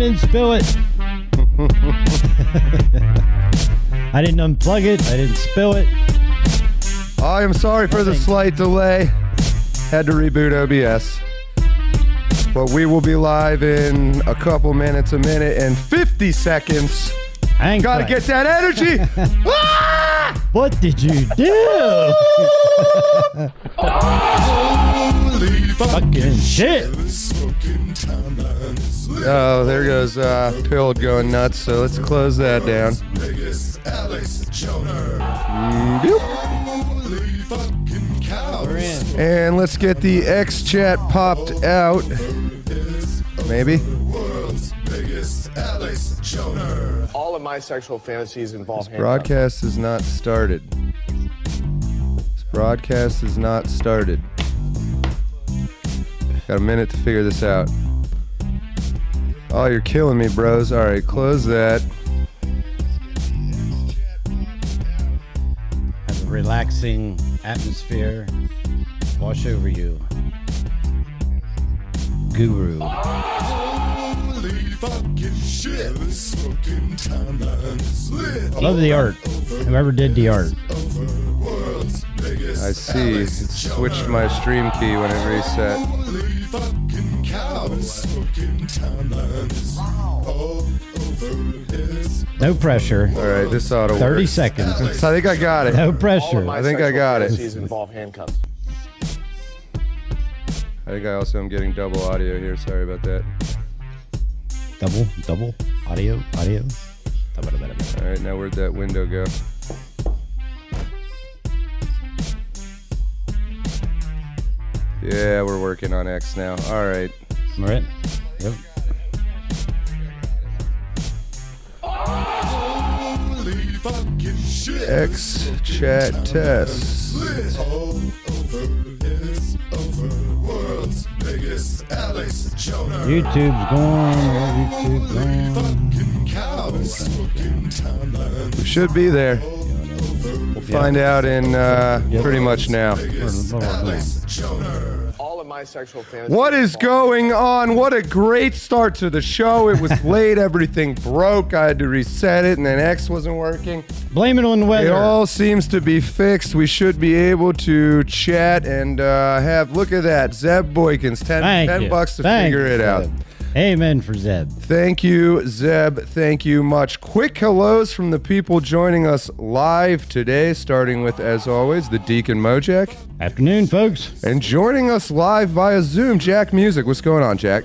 didn't spill it. I didn't unplug it. I didn't spill it. I am sorry for the slight delay. Had to reboot OBS. But we will be live in a couple minutes, a minute and 50 seconds. Gotta get that energy. Ah! What did you do? Holy fucking shit. Oh, there goes Pill going nuts, so let's close that down. We're in. And let's get the X chat popped out. Maybe. All of my sexual fantasies involve This broadcast is not started. This broadcast is not started. Got a minute to figure this out. Oh, you're killing me, bros. All right, close that. Have a relaxing atmosphere wash over you. Guru. Love the art. Whoever did the art. I see. It switched my stream key when it reset. No pressure. All right, this ought to work. 30 seconds. I think I got it. No pressure. I think I got it. Involve handcuffs. I think I also am getting double audio here. Sorry about that. Double, audio. All right, now where'd that window go? Yeah, we're working on X now. All right. All right. Yep. X chat test. YouTube's gone. We should be there. We'll find out in pretty much now. All of my sexual fantasies. What is going on? What a great start to the show. It was late. Everything broke. I had to reset it, and then X wasn't working. Blame it on the weather. It all seems to be fixed. We should be able to chat and have, look at that, Zeb Boykins, 10 bucks to figure it out. Amen for Zeb. Thank you, Zeb. Thank you much. Quick hellos from the people joining us live today, starting with, as always, the Deacon Mojack. Afternoon, folks. And joining us live via Zoom, Jack Musick. What's going on, Jack?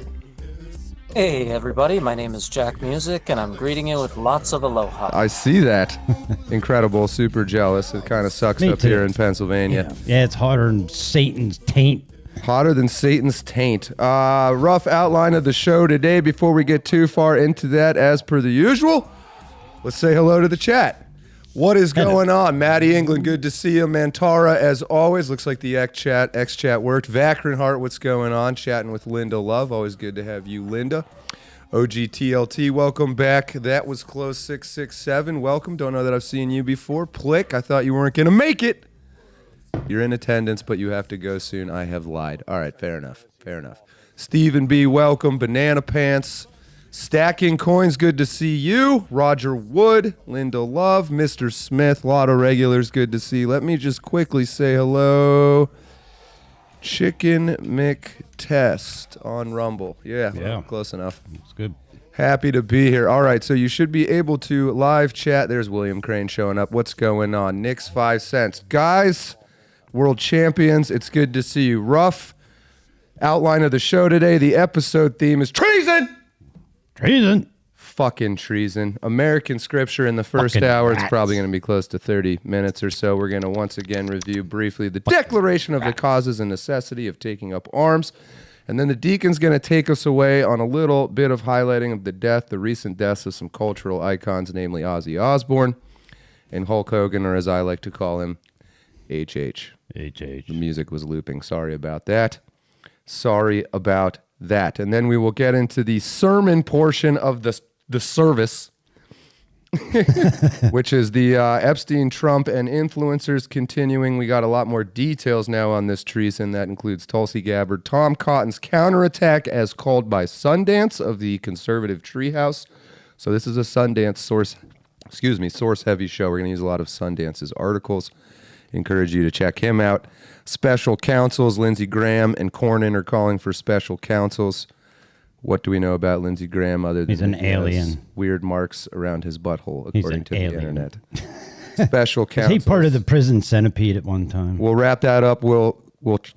Hey, everybody. My name is Jack Musick, and I'm greeting you with lots of aloha. I see that. Incredible. Super jealous. It kind of sucks Me up too. here in Pennsylvania. Yeah, it's hotter than Satan's taint. Hotter than Satan's taint. Rough outline of the show today. Before we get too far into that, as per the usual, let's say hello to the chat. What is going on? Maddie England, good to see you. Mantara, as always, looks like the X chat worked. Vakrin Hart, what's going on? Chatting with Linda Love. Always good to have you, Linda. OGTLT, welcome back. That was close 667. Welcome. Don't know that I've seen you before. Plick, I thought you weren't going to make it. You're in attendance, but you have to go soon. I have lied. All right, fair enough. Stephen B., welcome. Banana Pants. Stacking Coins, good to see you. Roger Wood, Linda Love, Mr. Smith, Lotto Regulars, good to see. Let me just quickly say hello. Chicken McTest on Rumble. Yeah, well, close enough. It's good. Happy to be here. All right, so you should be able to live chat. There's William Crane showing up. What's going on? Nick's 5 cents. Guys, world champions, it's good to see you. Rough outline of the show today. The episode theme is treason. Treason. Fucking treason. American scripture in the first hour. It's probably going to be close to 30 minutes or so. We're going to once again review briefly the Declaration of the Causes and Necessity of Taking Up Arms. And then the Deacon's going to take us away on a little bit of highlighting of the recent deaths of some cultural icons, namely Ozzy Osbourne and Hulk Hogan, or as I like to call him, HH. The music was looping. Sorry about that. And then we will get into the sermon portion of the service. which is the Epstein, Trump, and influencers continuing. We got a lot more details now on this treason. That includes Tulsi Gabbard, Tom Cotton's counterattack as called by Sundance of the conservative treehouse. So this is a Sundance source-heavy show. We're going to use a lot of Sundance's articles. Encourage you to check him out. Special counsels, Lindsey Graham and Cornyn are calling for special counsels. What do we know about Lindsey Graham other than he's an he has alien? Weird marks around his butthole, He's according an to the alien. internet. Special Is counsel. he part of the prison centipede at one time? We'll wrap that up. We'll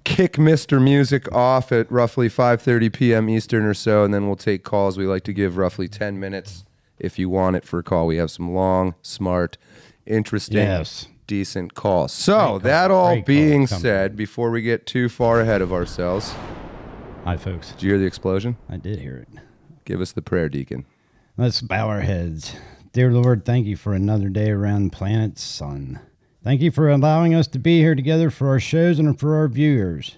kick Mr. Music off at roughly 5:30 p.m. Eastern or so, and then we'll take calls. We like to give roughly 10 minutes if you want it for a call. We have some long, smart, interesting, Yes. decent calls. So Great call. that all Great being call. said, before we get too far ahead of ourselves, Hi, folks. did you hear the explosion? I did hear it. Give us the prayer, Deacon. Let's bow our heads. Dear Lord, thank you for another day around planet Sun. Thank you for allowing us to be here together for our shows and for our viewers.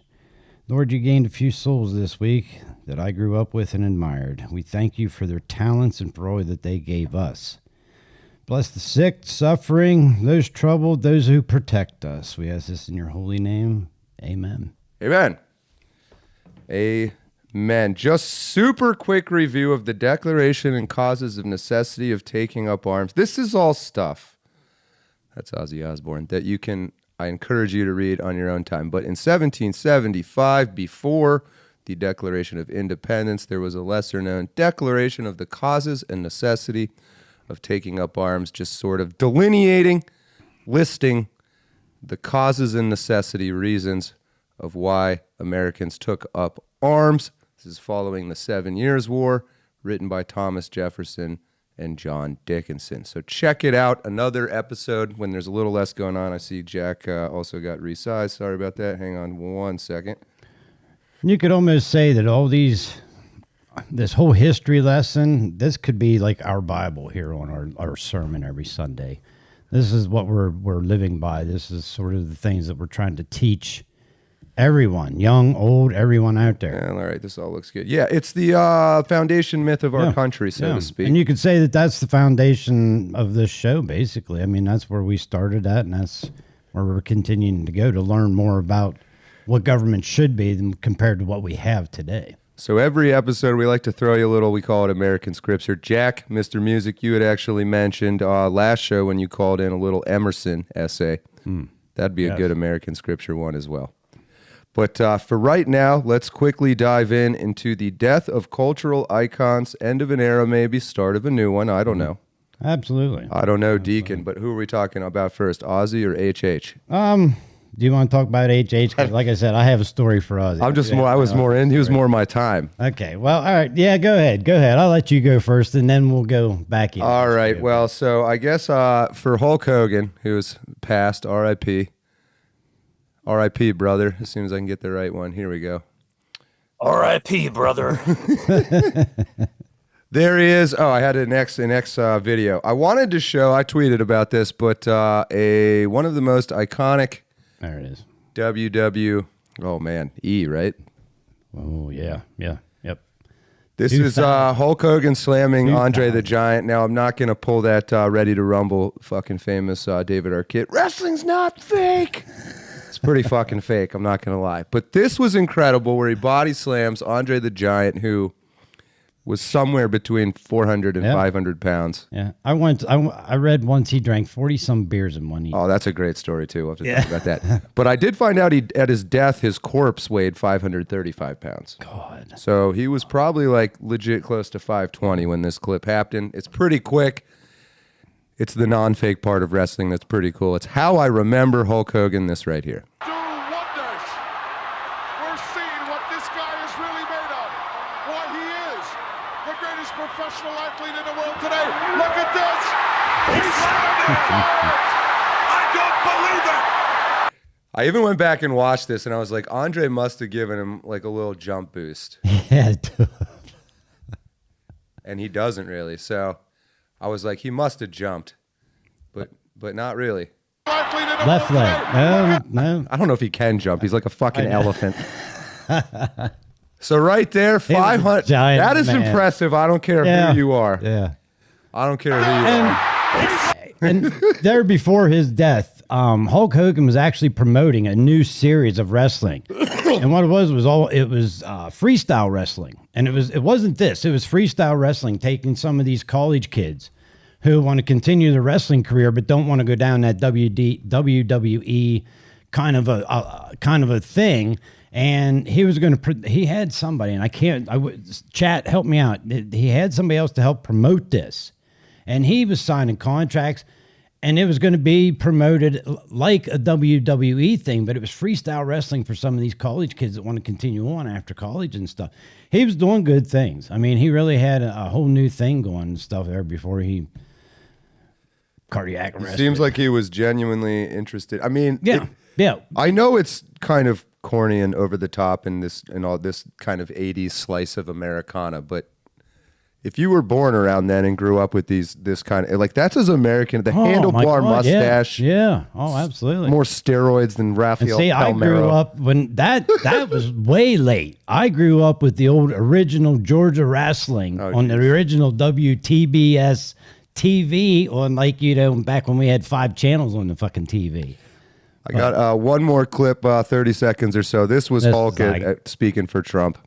Lord, you gained a few souls this week that I grew up with and admired. We thank you for their talents and for all that they gave us. Bless the sick, suffering, those troubled, those who protect us. We ask this in your holy name. Amen. Amen. Amen. Just super quick review of the Declaration and Causes of Necessity of Taking Up Arms. This is all stuff. That's Ozzy Osbourne. That you can, I encourage you to read on your own time. But in 1775, before the Declaration of Independence, there was a lesser known Declaration of the Causes and Necessity of Taking Up Arms, just sort of delineating, listing the causes and necessity reasons of why Americans took up arms. This is following the 7 Years' War, written by Thomas Jefferson and John Dickinson. So check it out. Another episode when there's a little less going on. I see Jack also got resized. Sorry about that. Hang on 1 second. You could almost say that this whole history lesson, this could be like our Bible here on our sermon every Sunday. This is what we're living by. This is sort of the things that we're trying to teach everyone, young, old, everyone out there. All right, this all looks good. Yeah, it's the foundation myth of our country, so to speak. And you could say that that's the foundation of this show, basically. I mean, that's where we started at, and that's where we're continuing to go to learn more about what government should be compared to what we have today. So every episode, we like to throw you a little, we call it American Scripture. Jack, Mr. Music, you had actually mentioned last show when you called in a little Emerson essay. That'd be a good American Scripture one as well. But for right now, let's quickly dive into the death of cultural icons, end of an era maybe, start of a new one. I don't know. Absolutely. I don't know, Deacon, but who are we talking about first, Ozzy or HH? Do you want to talk about HH? 'Cause like I said, I have a story for Ozzy. He was more my time. Okay. Well, all right. Yeah, go ahead. I'll let you go first, and then we'll go back in. All right. Well, so I guess for Hulk Hogan, who's passed, R.I.P. R.I.P., brother. As soon as I can get the right one. Here we go. R.I.P., brother. There he is. Oh, I had an X video. I wanted to show, I tweeted about this, but one of the most iconic There it is. E, right? Oh, yeah. Yeah. Yep. This is Hulk Hogan slamming Andre the Giant. Now, I'm not going to pull that Ready to Rumble fucking famous David Arquette. Wrestling's not fake. It's pretty fucking fake. I'm not going to lie. But this was incredible where he body slams Andre the Giant, who was somewhere between 400 and 500 pounds. Yeah. I read once he drank 40-some beers in one evening. Oh, that's a great story, too. We'll have to talk about that. But I did find out at his death, his corpse weighed 535 pounds. God. So he was probably like legit close to 520 when this clip happened. It's pretty quick. It's the non-fake part of wrestling that's pretty cool. It's how I remember Hulk Hogan, this right here. Do wonders. We're seeing what this guy is really made of. Why he is the greatest professional athlete in the world today. Look at this. He's I don't believe it. I even went back and watched this, and I was like, Andre must have given him like a little jump boost. Yeah. And he doesn't really. So I was like, he must have jumped, but not really. Left leg. No. I don't know if he can jump. He's like a fucking elephant. So right there, 500. giant That is man. impressive. I don't care who you are. Yeah. I don't care who you are. And there before his death, Hulk Hogan was actually promoting a new series of wrestling. And what it was freestyle wrestling. And it wasn't this. It was freestyle wrestling, taking some of these college kids who want to continue their wrestling career but don't want to go down that WWE kind of a thing. And he was going to, he had somebody, and chat, help me out. He had somebody else to help promote this. And he was signing contracts, and it was going to be promoted like a WWE thing, but it was freestyle wrestling for some of these college kids that want to continue on after college and stuff. He was doing good things. I mean, he really had a whole new thing going and stuff there before he cardiac arrested. Seems like he was genuinely interested. I mean, yeah. I know it's kind of corny and over the top and all this kind of 80s slice of Americana, but if you were born around then and grew up with this kind of, like, that's as American, the handlebar mustache. Yeah. Oh, absolutely. More steroids than Rafael Palmeiro. I grew up when that was way late. I grew up with the old original Georgia wrestling on the original WTBS TV on, back when we had 5 channels on the fucking TV. I got one more clip, 30 seconds or so. This was Hulk speaking for Trump.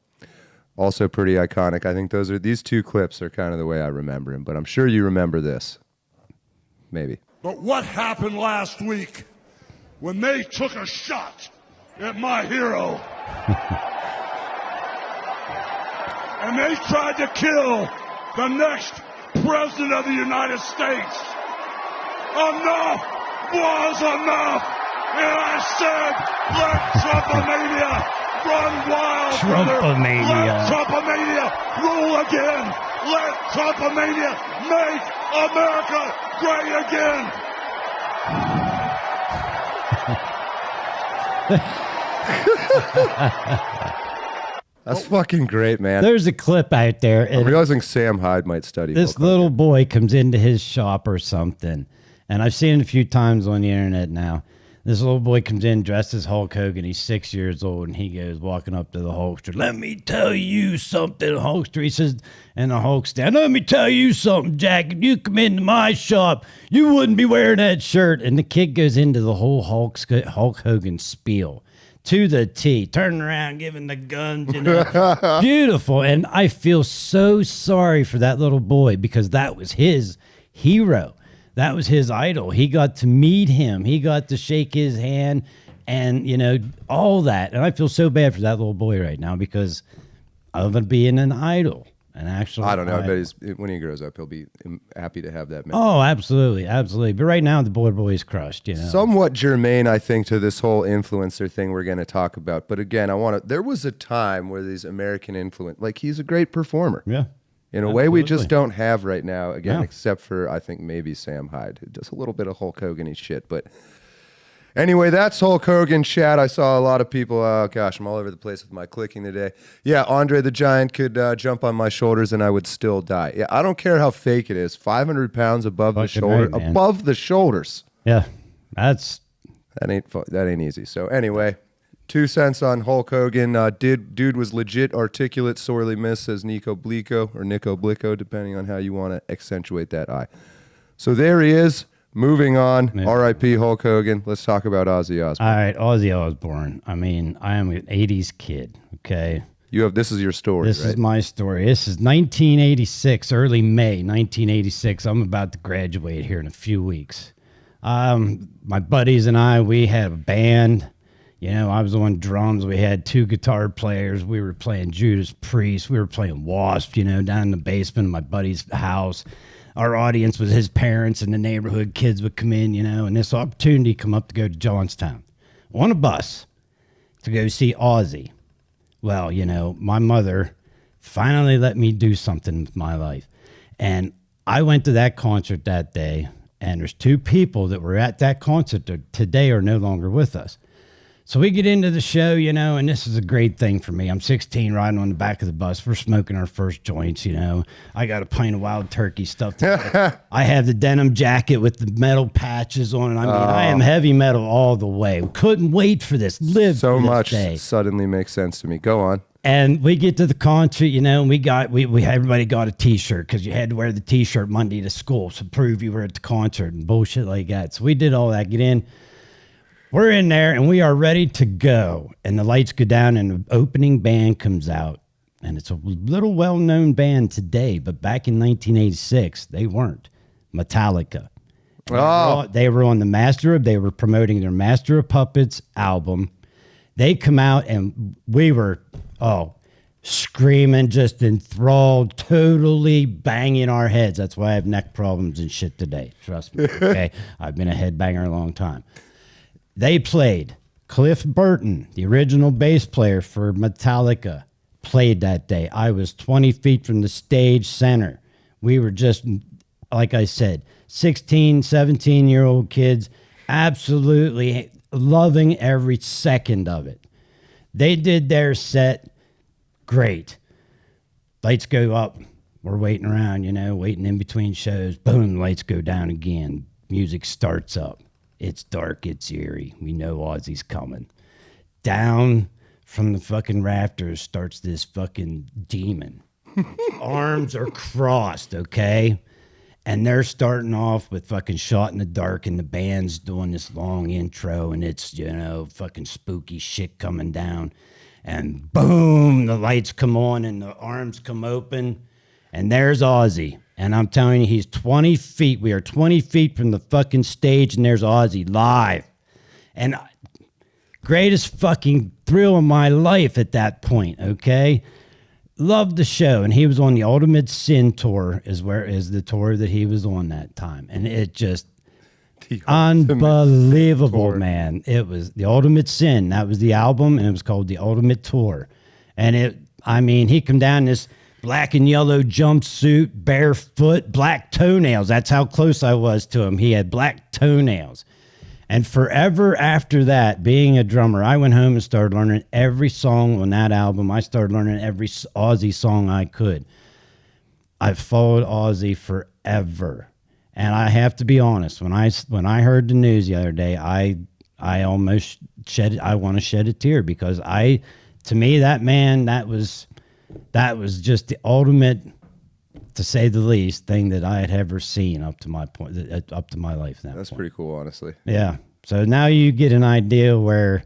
Also pretty iconic. I think these 2 clips are kind of the way I remember him, but I'm sure you remember this. Maybe. But what happened last week when they took a shot at my hero and they tried to kill the next president of the United States? Enough was enough. And I said, let Trumpomania run wild. Trumpomania. Let Trumpomania rule again. Let Trumpomania make America great again. That's fucking great, man. There's a clip out there. I'm realizing Sam Hyde might study. This little boy comes into his shop or something, and I've seen it a few times on the internet now. This little boy comes in dressed as Hulk Hogan. He's 6 years old, and he goes walking up to the Hulkster. Let me tell you something, Hulkster. He says, and the Hulkster, let me tell you something, Jack. If you come into my shop, you wouldn't be wearing that shirt. And the kid goes into the whole Hulk Hogan spiel to the T, turning around, giving the guns, beautiful. And I feel so sorry for that little boy because that was his hero. That was his idol. He got to meet him. He got to shake his hand and, all that. And I feel so bad for that little boy right now because of it being an idol. An actual I don't know. idol. I bet when he grows up, he'll be happy to have that man. Oh, absolutely. Absolutely. But right now, the boy's crushed, Somewhat germane, I think, to this whole influencer thing we're going to talk about. But again, there was a time where these American influence, like he's a great performer. Yeah. In a way we just don't have right now, again, except for, I think, maybe Sam Hyde, who does a little bit of Hulk Hogan-y shit. But anyway, that's Hulk Hogan chat. I saw a lot of people, oh gosh, I'm all over the place with my clicking today. Yeah, Andre the Giant could jump on my shoulders and I would still die. Yeah, I don't care how fake it is. 500 pounds above the shoulder, above the shoulders. Yeah, that ain't easy. So anyway, 2 cents on Hulk Hogan. Dude was legit articulate, sorely missed, says Nico Blico, depending on how you want to accentuate that I. So there he is. Moving on. Yeah. R.I.P. Hulk Hogan. Let's talk about Ozzy Osbourne. All right, Ozzy Osbourne. I mean, I am an 80s kid, okay? This is your story, This is my story. This is 1986, early May 1986. I'm about to graduate here in a few weeks. My buddies and I, we had a band. I was on drums. We had 2 guitar players. We were playing Judas Priest. We were playing Wasp, down in the basement of my buddy's house. Our audience was his parents and the neighborhood kids would come in, and this opportunity come up to go to Johnstown on a bus to go see Ozzy. Well, my mother finally let me do something with my life. And I went to that concert that day, and there's 2 people that were at that concert that today are no longer with us. So we get into the show, and this is a great thing for me. I'm 16 riding on the back of the bus. We're smoking our first joints, I got a pint of wild turkey stuff. I have the denim jacket with the metal patches on it. I mean, I am heavy metal all the way. Couldn't wait for this. Live so for this much day. Suddenly makes sense to me. Go on. And we get to the concert, you know, and we everybody got a T-shirt because you had to wear the T-shirt Monday to school to prove you were at the concert and bullshit like that. So we did all that. Get in. We're in there and we are ready to go. And the lights go down and the opening band comes out. And it's a little well-known band today, but back in 1986, they weren't. Metallica. They were on they were promoting their Master of Puppets album. They come out and we were, screaming, just enthralled, totally banging our heads. That's why I have neck problems and shit today. Trust me, okay? I've been a headbanger a long time. They played. Cliff Burton, the original bass player for Metallica, played that day. I was 20 feet from the stage center. We were just, like I said, 16, 17-year-old kids, absolutely loving every second of it. They did their set great. Lights go up. We're waiting around, you know, waiting in between shows. Boom, lights go down again. Music starts up. It's dark. It's eerie. We know Ozzy's coming. Down from the fucking rafters starts this fucking demon. Arms are crossed, okay? And they're starting off with fucking Shot in the Dark, and the band's doing this long intro, and it's, you know, fucking spooky shit coming down. And boom, the lights come on, and the arms come open, and there's Ozzy. And I'm telling you, he's 20 feet. We are 20 feet from the fucking stage, and there's Ozzy live. And greatest fucking thrill of my life at that point, okay? Loved the show, and he was on the Ultimate Sin tour, is the tour that he was on that time, and it just unbelievable, man. It was the Ultimate Sin. That was the album, and it was called the Ultimate Tour. And he come down in this black and yellow jumpsuit, barefoot, black toenails. That's how close I was to him. He had black toenails. And forever after that, being a drummer, I went home and started learning every song on that album. I started learning every Ozzy song I could. I've followed Ozzy forever. And I have to be honest, when I heard the news the other day, I almost I want to shed a tear, because to me, that man, that was just the ultimate, to say the least, thing that I had ever seen up to my life. That's pretty cool, honestly. Yeah. So now you get an idea where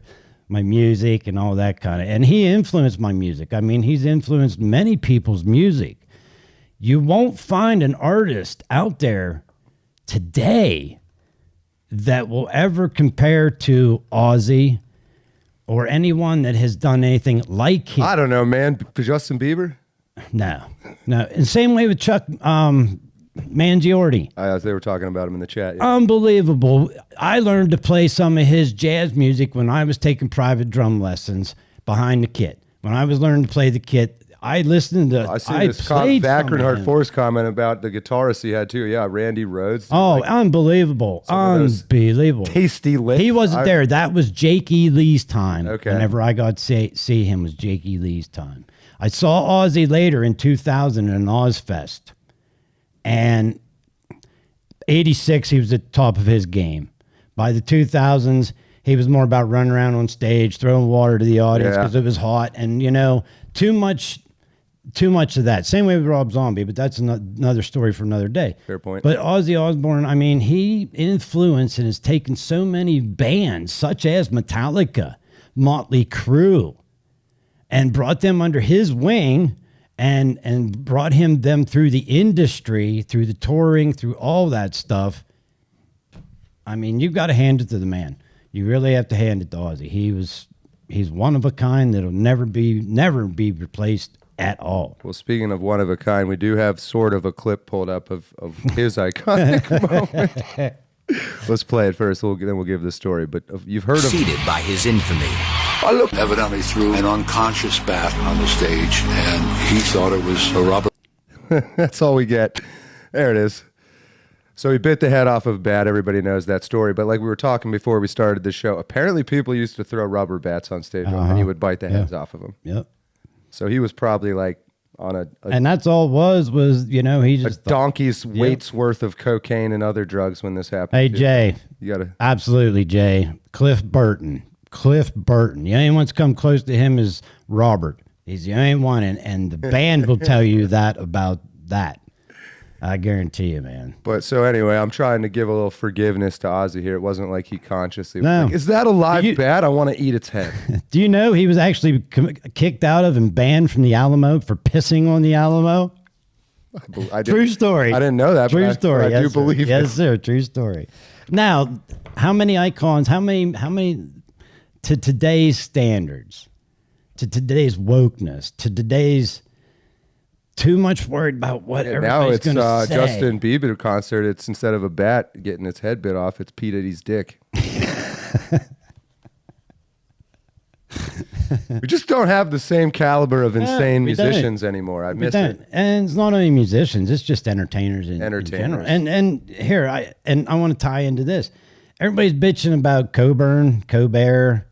my music and all that kind of, and he influenced my music. I mean, he's influenced many people's music. You won't find an artist out there today that will ever compare to Ozzy or anyone that has done anything like him. I don't know, man. Justin Bieber? No. And same way with Chuck Mangiorti. They were talking about him in the chat. Yeah. Unbelievable. I learned to play some of his jazz music when I was taking private drum lessons behind the kit. When I was learning to play the kit, I listened to. I see this Backernhard Force comment about the guitarist he had too. Yeah, Randy Rhoads. Oh, unbelievable. Unbelievable. Tasty licks. He wasn't there. That was Jake E. Lee's time. Okay. Whenever I got to see him was Jake E. Lee's time. I saw Ozzy later in 2000 in an Ozfest. And 86, he was at the top of his game. By the 2000s, he was more about running around on stage, throwing water to the audience because it was hot. And, you know, too much of that. Same way with Rob Zombie, but that's another story for another day. Fair point. But Ozzy Osbourne, I mean, he influenced and has taken so many bands, such as Metallica, Motley Crue, and brought them under his wing and brought them through the industry, through the touring, through all that stuff. I mean, you've got to hand it to the man. You really have to hand it to Ozzy. He's one of a kind that'll never be replaced at all. Well, speaking of one of a kind, we do have sort of a clip pulled up of his iconic moment. Let's play it first, then we'll give the story. But you've heard of Seated by his infamy. I looked evidently through an unconscious bat on the stage, and he thought it was a rubber. That's all we get. There it is. So he bit the head off of a bat. Everybody knows that story. But like we were talking before we started the show, apparently people used to throw rubber bats on stage, and he would bite the heads off of them. Yep. So he was probably like on and that's all it was, you know, he just donkey's weight's worth of cocaine and other drugs when this happened. Hey, Jay. You gotta. Absolutely, Jay. Cliff Burton. The only one that's come close to him is Robert. He's the only one, and the band will tell you that about that. I guarantee you, man. But so anyway, I'm trying to give a little forgiveness to Ozzy here. It wasn't like he consciously was No. like, is that a live bat? I want to eat its head. Do you know he was actually kicked out of and banned from the Alamo for pissing on the Alamo? True story. I didn't know that. True story. I Yes, do sir. believe it. Yes, sir. True story. Now, how many icons? How many? To today's standards, to today's wokeness, to today's too much worried about what Now everybody's it's going to say. Justin Bieber concert. It's instead of a bat getting its head bit off, it's P. Diddy's dick. We just don't have the same caliber of insane musicians anymore. I miss it. And it's not only musicians; it's just entertainers in general. And here I want to tie into this. Everybody's bitching about Colbert. Colbert.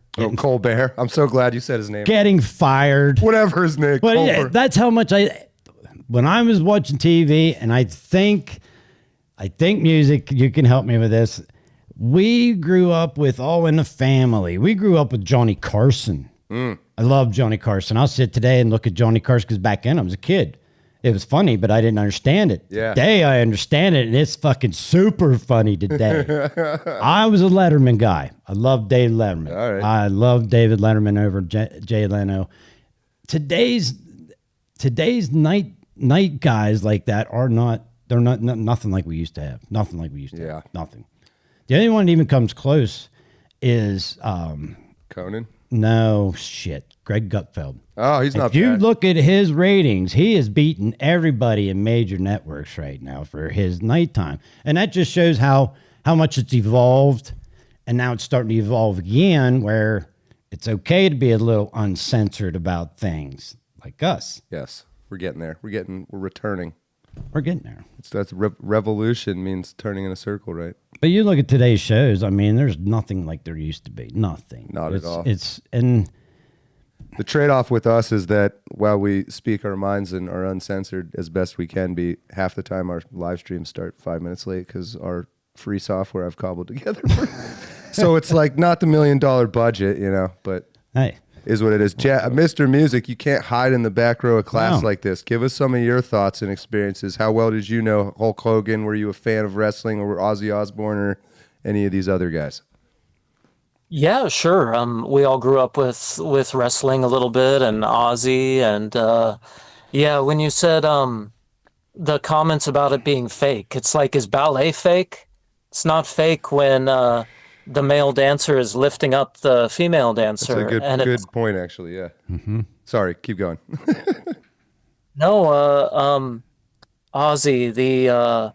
I'm so glad you said his name. Getting fired. Whatever his name. But yeah, that's how much when I was watching TV, and I think music, you can help me with this. We grew up with All in the Family. We grew up with Johnny Carson. I love Johnny Carson. I'll sit today and look at Johnny Carson because back then I was a kid. It was funny, but I didn't understand it. Yeah. Today I understand it, and it's fucking super funny today. I was a Letterman guy. I love David Letterman. All right. I love David Letterman over Jay Leno. Today's night guys like that are not. They're not nothing like we used to have. Nothing like we used to have. Nothing. The only one that even comes close is Conan. No shit. Greg Gutfeld. Oh, he's not If you bad. look at his ratings, he is beating everybody in major networks right now for his nighttime. And that just shows how much it's evolved. And now it's starting to evolve again where it's okay to be a little uncensored about things like us. Yes, we're getting there. We're returning. We're getting there. That's revolution means turning in a circle, right? But you look at today's shows, I mean, there's nothing like there used to be. Nothing. Not at all. And the trade-off with us is that while we speak our minds and are uncensored as best we can be, half the time our live streams start 5 minutes late because our free software I've cobbled together. So it's like not the $1 million budget, but hey, is what it is. Mr. Music, you can't hide in the back row of class like this. Give us some of your thoughts and experiences. How well did you know Hulk Hogan? Were you a fan of wrestling, or were Ozzy Osbourne or any of these other guys? Yeah, sure. We all grew up with wrestling a little bit and Ozzy, and yeah, when you said the comments about it being fake, it's like, is ballet fake? It's not fake when the male dancer is lifting up the female dancer. That's a good point, actually. Yeah. Mm-hmm. Sorry, keep going. No, Ozzy,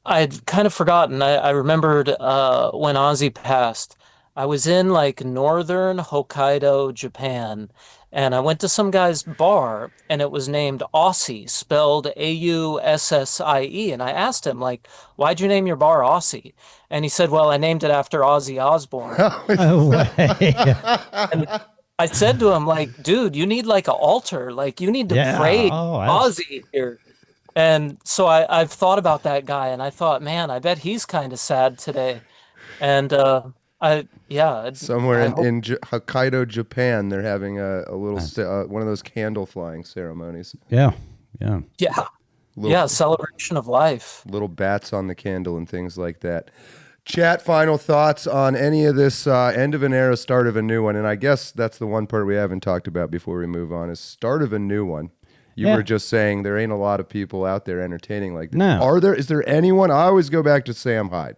I'd kind of forgotten. I remembered when Ozzy passed. I was in like northern Hokkaido, Japan, and I went to some guy's bar, and it was named Aussie, spelled Aussie. And I asked him, like, why'd you name your bar Aussie? And he said, well, I named it after Ozzy Osbourne. no way. And I said to him, like, dude, you need like an altar. Like, you need to pray Ozzy here. And so I've thought about that guy, and I thought, man, I bet he's kind of sad today. And somewhere in Hokkaido, Japan, they're having a little one of those candle flying ceremonies. Yeah. Celebration of life. Little bats on the candle and things like that. Chat, final thoughts on any of this end of an era, start of a new one. And I guess that's the one part we haven't talked about before we move on, is start of a new one. You were just saying there ain't a lot of people out there entertaining like this. No. Is there anyone? I always go back to Sam Hyde.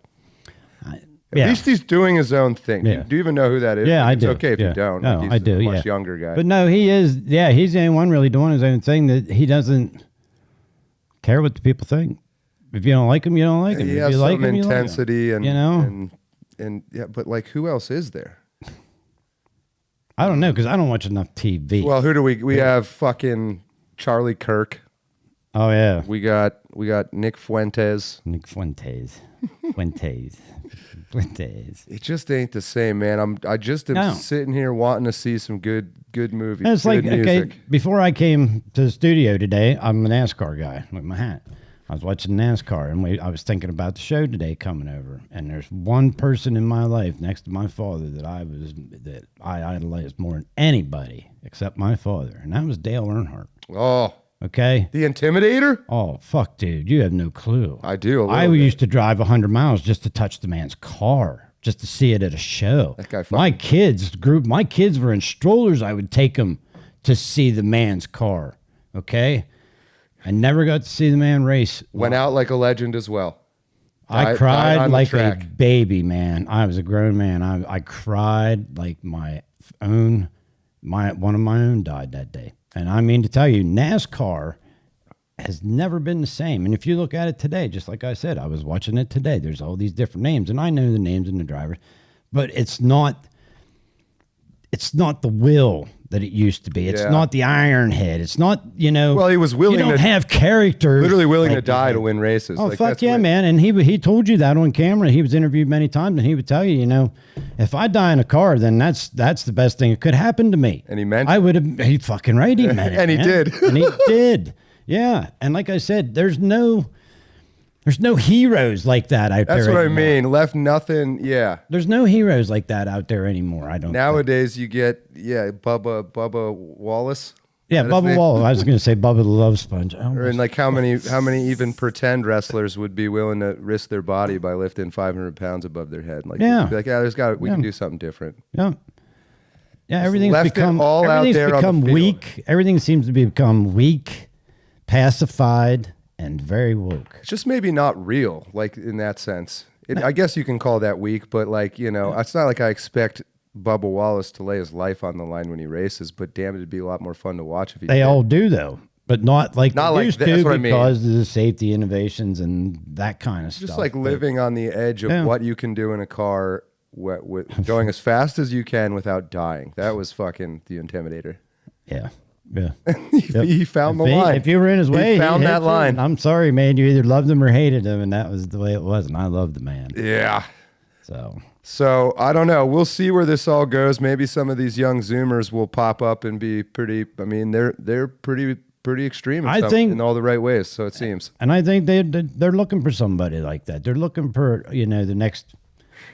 At least he's doing his own thing. Yeah. Do you even know who that is? Yeah, I do. do. It's okay if you don't. No, He's I do, a much younger guy. But no, he is, he's the only one really doing his own thing, that he doesn't care what the people think. If you don't like him, you don't like him. He if has you like some him, intensity, you like him, and yeah, but like, who else is there? I don't know, because I don't watch enough TV. Well, who do we have? Fucking Charlie Kirk. Oh yeah, we got Nick Fuentes. Fuentes. It just ain't the same, man. I just am sitting here wanting to see some good movies. And it's good like, music. okay, before I came to the studio today, I'm a NASCAR guy with my hat. I was watching NASCAR, and I was thinking about the show today coming over, and there's one person in my life next to my father that I idolized more than anybody except my father, and that was Dale Earnhardt. Oh, okay. The Intimidator? Oh, fuck, dude. You have no clue. I do. I used to drive 100 miles just to touch the man's car, just to see it at a show. That guy my kids were in strollers. I would take them to see the man's car. Okay. I never got to see the man race. Went out like a legend as well. I cried like a baby, man. I was a grown man. I cried like one of my own died that day. And I mean to tell you, NASCAR has never been the same. And if you look at it today, just like I said, I was watching it today. There's all these different names, and I know the names and the drivers, but it's not the will that it used to be. It's not the Iron Head. It's not, Well, he was willing to have characters. Literally willing to die to win races. Oh, fuck yeah, man. And he told you that on camera. He was interviewed many times, and he would tell you, if I die in a car, then that's the best thing that could happen to me. And he meant I would have, he fucking right, he meant it. And he did. And he did. Yeah. And like I said, there's no heroes like that out there. That's what anymore. I mean. Left nothing. Yeah. There's no heroes like that out there anymore. I don't. Nowadays, you get Bubba Wallace. Yeah, Bubba Wallace. I was going to say Bubba the Love Sponge. Or in like how many even pretend wrestlers would be willing to risk their body by lifting 500 pounds above their head? Like, yeah, be like, we can do something different. Yeah. Yeah, everything's become the weak. Everything seems to become weak, pacified, and very woke. It's just maybe not real, like in that sense. I guess you can call that weak, but like, it's not like I expect Bubba Wallace to lay his life on the line when he races, but damn, it'd be a lot more fun to watch if he did. They all do, though, but not like not they like used that's to what I mean. Because of the safety innovations and that kind of stuff. Just like living on the edge of what you can do in a car with going as fast as you can without dying. That was fucking the Intimidator. Yeah. Yeah. He found the line. If you were in his way, he found that line. I'm sorry, man. You either loved him or hated him, and that was the way it was. And I loved the man. Yeah. So I don't know. We'll see where this all goes. Maybe some of these young Zoomers will pop up and be pretty. I mean, they're pretty extreme. In all the right ways. So it seems. And I think they're looking for somebody like that. They're looking for the next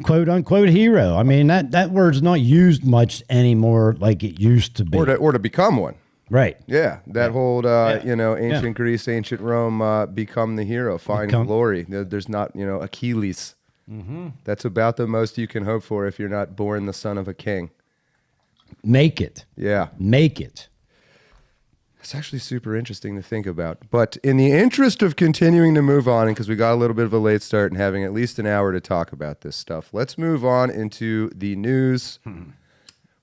quote unquote hero. I mean that word's not used much anymore like it used to be. Or to become one. Right. Yeah. That whole, ancient Greece, ancient Rome, become the hero, find glory. There's not, Achilles. Mm-hmm. That's about the most you can hope for if you're not born the son of a king. Make it. Yeah. Make it. It's actually super interesting to think about. But in the interest of continuing to move on, and because we got a little bit of a late start and having at least an hour to talk about this stuff, let's move on into the news.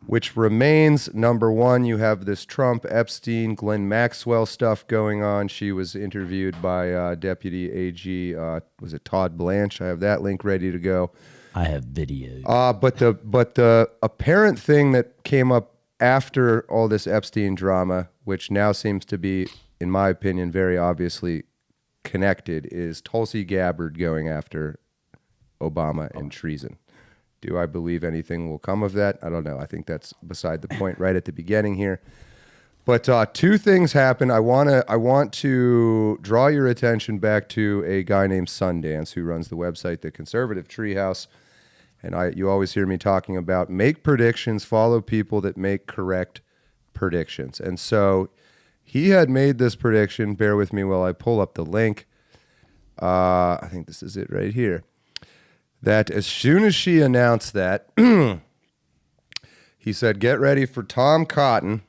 Which remains number one. You have this Trump, Epstein, Glenn Maxwell stuff going on. She was interviewed by Deputy AG, was it Todd Blanche? I have that link ready to go. I have videos. But the apparent thing that came up after all this Epstein drama, which now seems to be, in my opinion, very obviously connected, is Tulsi Gabbard going after Obama and treason. Do I believe anything will come of that? I don't know. I think that's beside the point right at the beginning here. But two things happen. I want to draw your attention back to a guy named Sundance who runs the website The Conservative Treehouse. And you always hear me talking about make predictions, follow people that make correct predictions. And so he had made this prediction. Bear with me while I pull up the link. I think this is it right here. That as soon as she announced that, he said, get ready for Tom Cotton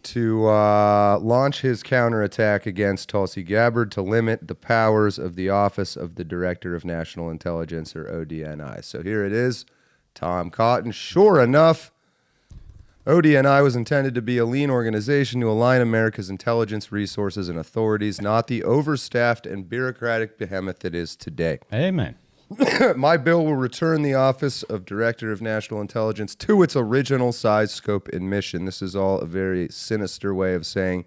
to launch his counterattack against Tulsi Gabbard to limit the powers of the Office of the Director of National Intelligence, or ODNI. So here it is, Tom Cotton. Sure enough, ODNI was intended to be a lean organization to align America's intelligence resources and authorities, not the overstaffed and bureaucratic behemoth it is today. Amen. My bill will return the Office of Director of National Intelligence to its original size, scope, and mission. This is all a very sinister way of saying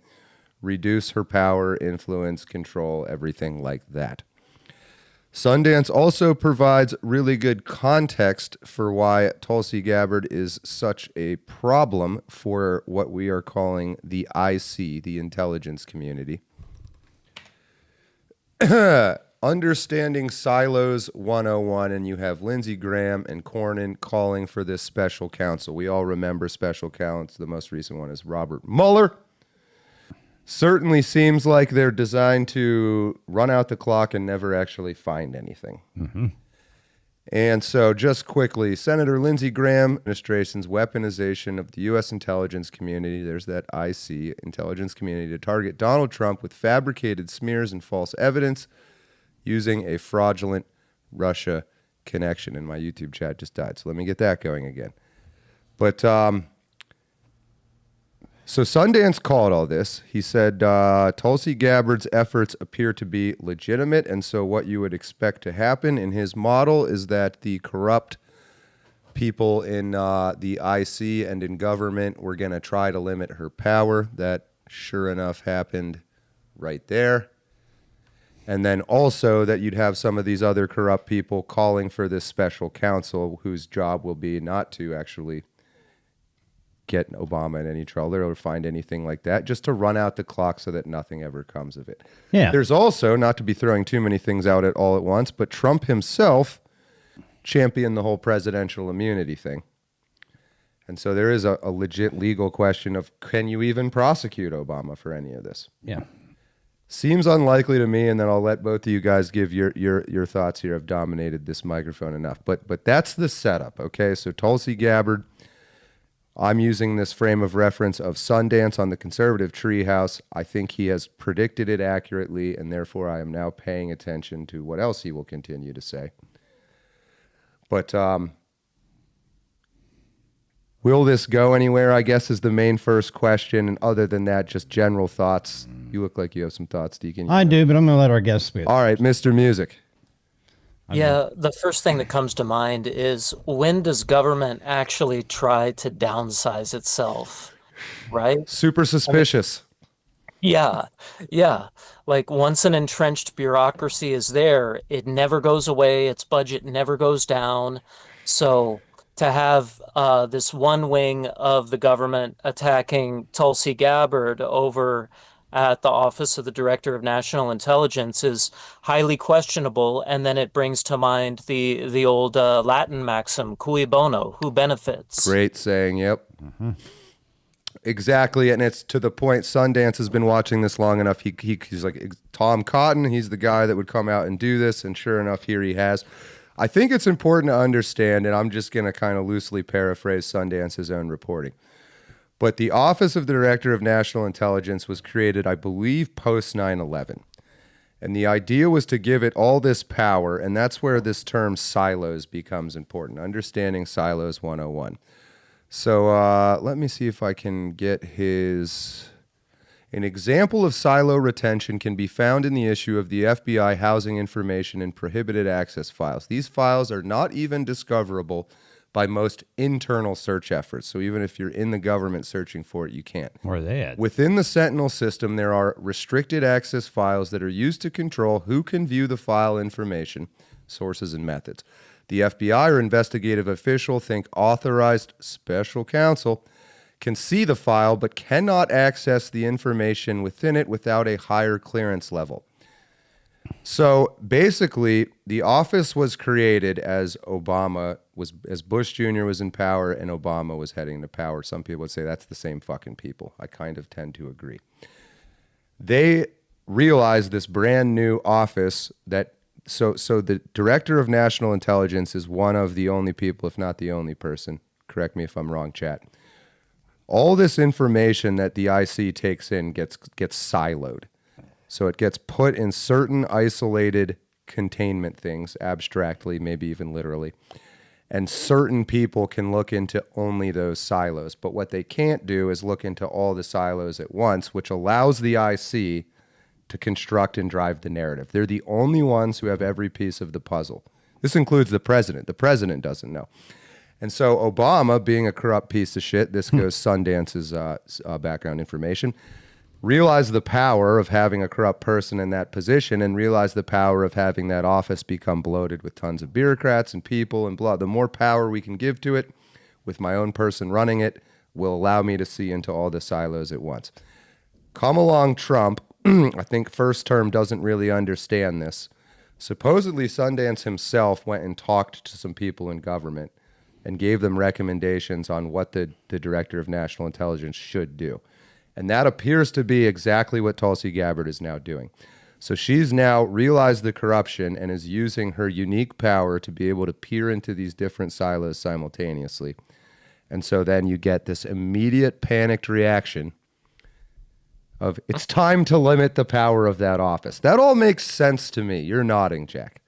reduce her power, influence, control, everything like that. Sundance also provides really good context for why Tulsi Gabbard is such a problem for what we are calling the IC, the intelligence community. Understanding Silos 101, and you have Lindsey Graham and Cornyn calling for this special counsel. We all remember special counsel. The most recent one is Robert Mueller. Certainly seems like they're designed to run out the clock and never actually find anything. Mm-hmm. And so just quickly, Senator Lindsey Graham administration's weaponization of the U.S. intelligence community, there's that IC, intelligence community, to target Donald Trump with fabricated smears and false evidence using a fraudulent Russia connection. And my YouTube chat just died, so let me get that going again. But so Sundance called all this. He said Tulsi Gabbard's efforts appear to be legitimate, and so what you would expect to happen in his model is that the corrupt people in the IC and in government were going to try to limit her power. That sure enough happened right there. And then also that you'd have some of these other corrupt people calling for this special counsel whose job will be not to actually get Obama in any trouble or find anything like that, just to run out the clock so that nothing ever comes of it. Yeah. There's also, not to be throwing too many things out at all at once, but Trump himself championed the whole presidential immunity thing. And so there is a legit legal question of, can you even prosecute Obama for any of this? Yeah. Seems unlikely to me, and then I'll let both of you guys give your thoughts here. I've dominated this microphone enough. But that's the setup, okay? So Tulsi Gabbard, I'm using this frame of reference of Sundance on the conservative treehouse. I think he has predicted it accurately, and therefore I am now paying attention to what else he will continue to say. But will this go anywhere, I guess, is the main first question. And other than that, just general thoughts. You look like you have some thoughts, Deacon. I do, but I'm going to let our guests speak. All right, Mr. Music. Yeah, the first thing that comes to mind is, when does government actually try to downsize itself, right? Super suspicious. Yeah, yeah. Like, once an entrenched bureaucracy is there, it never goes away, its budget never goes down. So to have this one wing of the government attacking Tulsi Gabbard over at the Office of the Director of National Intelligence is highly questionable. And then it brings to mind the old Latin maxim, cui bono, who benefits? Great saying, yep. Mm-hmm. Exactly, and it's to the point. Sundance has been watching this long enough. He's like, Tom Cotton, he's the guy that would come out and do this, and sure enough, here he has. I think it's important to understand, and I'm just going to kind of loosely paraphrase Sundance's own reporting. But the Office of the Director of National Intelligence was created, I believe, post 9/11. And the idea was to give it all this power, and that's where this term silos becomes important. Understanding Silos 101. So let me see if I can get his... An example of silo retention can be found in the issue of the FBI housing information and prohibited access files. These files are not even discoverable by most internal search efforts. So even if you're in the government searching for it, you can't. Where are they at? Within the Sentinel system, there are restricted access files that are used to control who can view the file information, sources, and methods. The FBI or investigative official, think authorized special counsel, can see the file but cannot access the information within it without a higher clearance level. So basically, the office was created as Bush Jr. was in power and Obama was heading to power. Some people would say that's the same fucking people. I kind of tend to agree. They realized this brand new office that so the Director of National Intelligence is one of the only people, if not the only person. Correct me if I'm wrong, chat. All this information that the IC takes in gets siloed. So it gets put in certain isolated containment things, abstractly, maybe even literally. And certain people can look into only those silos. But what they can't do is look into all the silos at once, which allows the IC to construct and drive the narrative. They're the only ones who have every piece of the puzzle. This includes the president. The president doesn't know. And so Obama, being a corrupt piece of shit, this goes Sundance's background information, realized the power of having a corrupt person in that position and realized the power of having that office become bloated with tons of bureaucrats and people and blah. The more power we can give to it, with my own person running it, will allow me to see into all the silos at once. Come along Trump, I think first term doesn't really understand this. Supposedly, Sundance himself went and talked to some people in government and gave them recommendations on what the Director of National Intelligence should do. And that appears to be exactly what Tulsi Gabbard is now doing. So she's now realized the corruption and is using her unique power to be able to peer into these different silos simultaneously. And so then you get this immediate panicked reaction of, it's time to limit the power of that office. That all makes sense to me. You're nodding, Jack.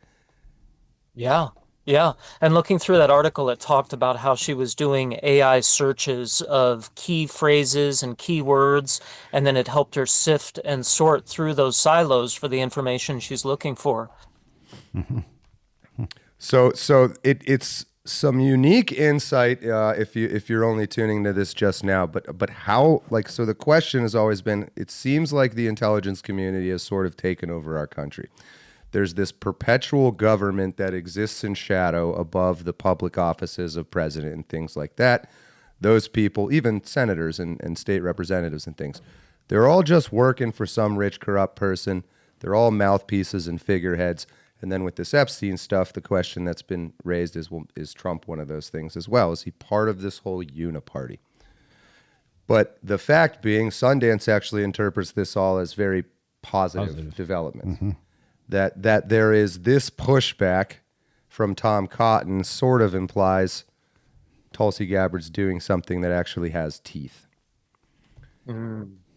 Yeah. Yeah. And looking through that article, it talked about how she was doing AI searches of key phrases and keywords, and then it helped her sift and sort through those silos for the information she's looking for. So it's some unique insight if you're only tuning to this just now, but how, like, so the question has always been, it seems like the intelligence community has sort of taken over our country. There's this perpetual government that exists in shadow above the public offices of president and things like that. Those people, even senators and state representatives and things, they're all just working for some rich, corrupt person. They're all mouthpieces and figureheads. And then with this Epstein stuff, the question that's been raised is, well, is Trump one of those things as well? Is he part of this whole uniparty? But the fact being, Sundance actually interprets this all as very positive developments. Mm-hmm. That there is this pushback from Tom Cotton sort of implies Tulsi Gabbard's doing something that actually has teeth.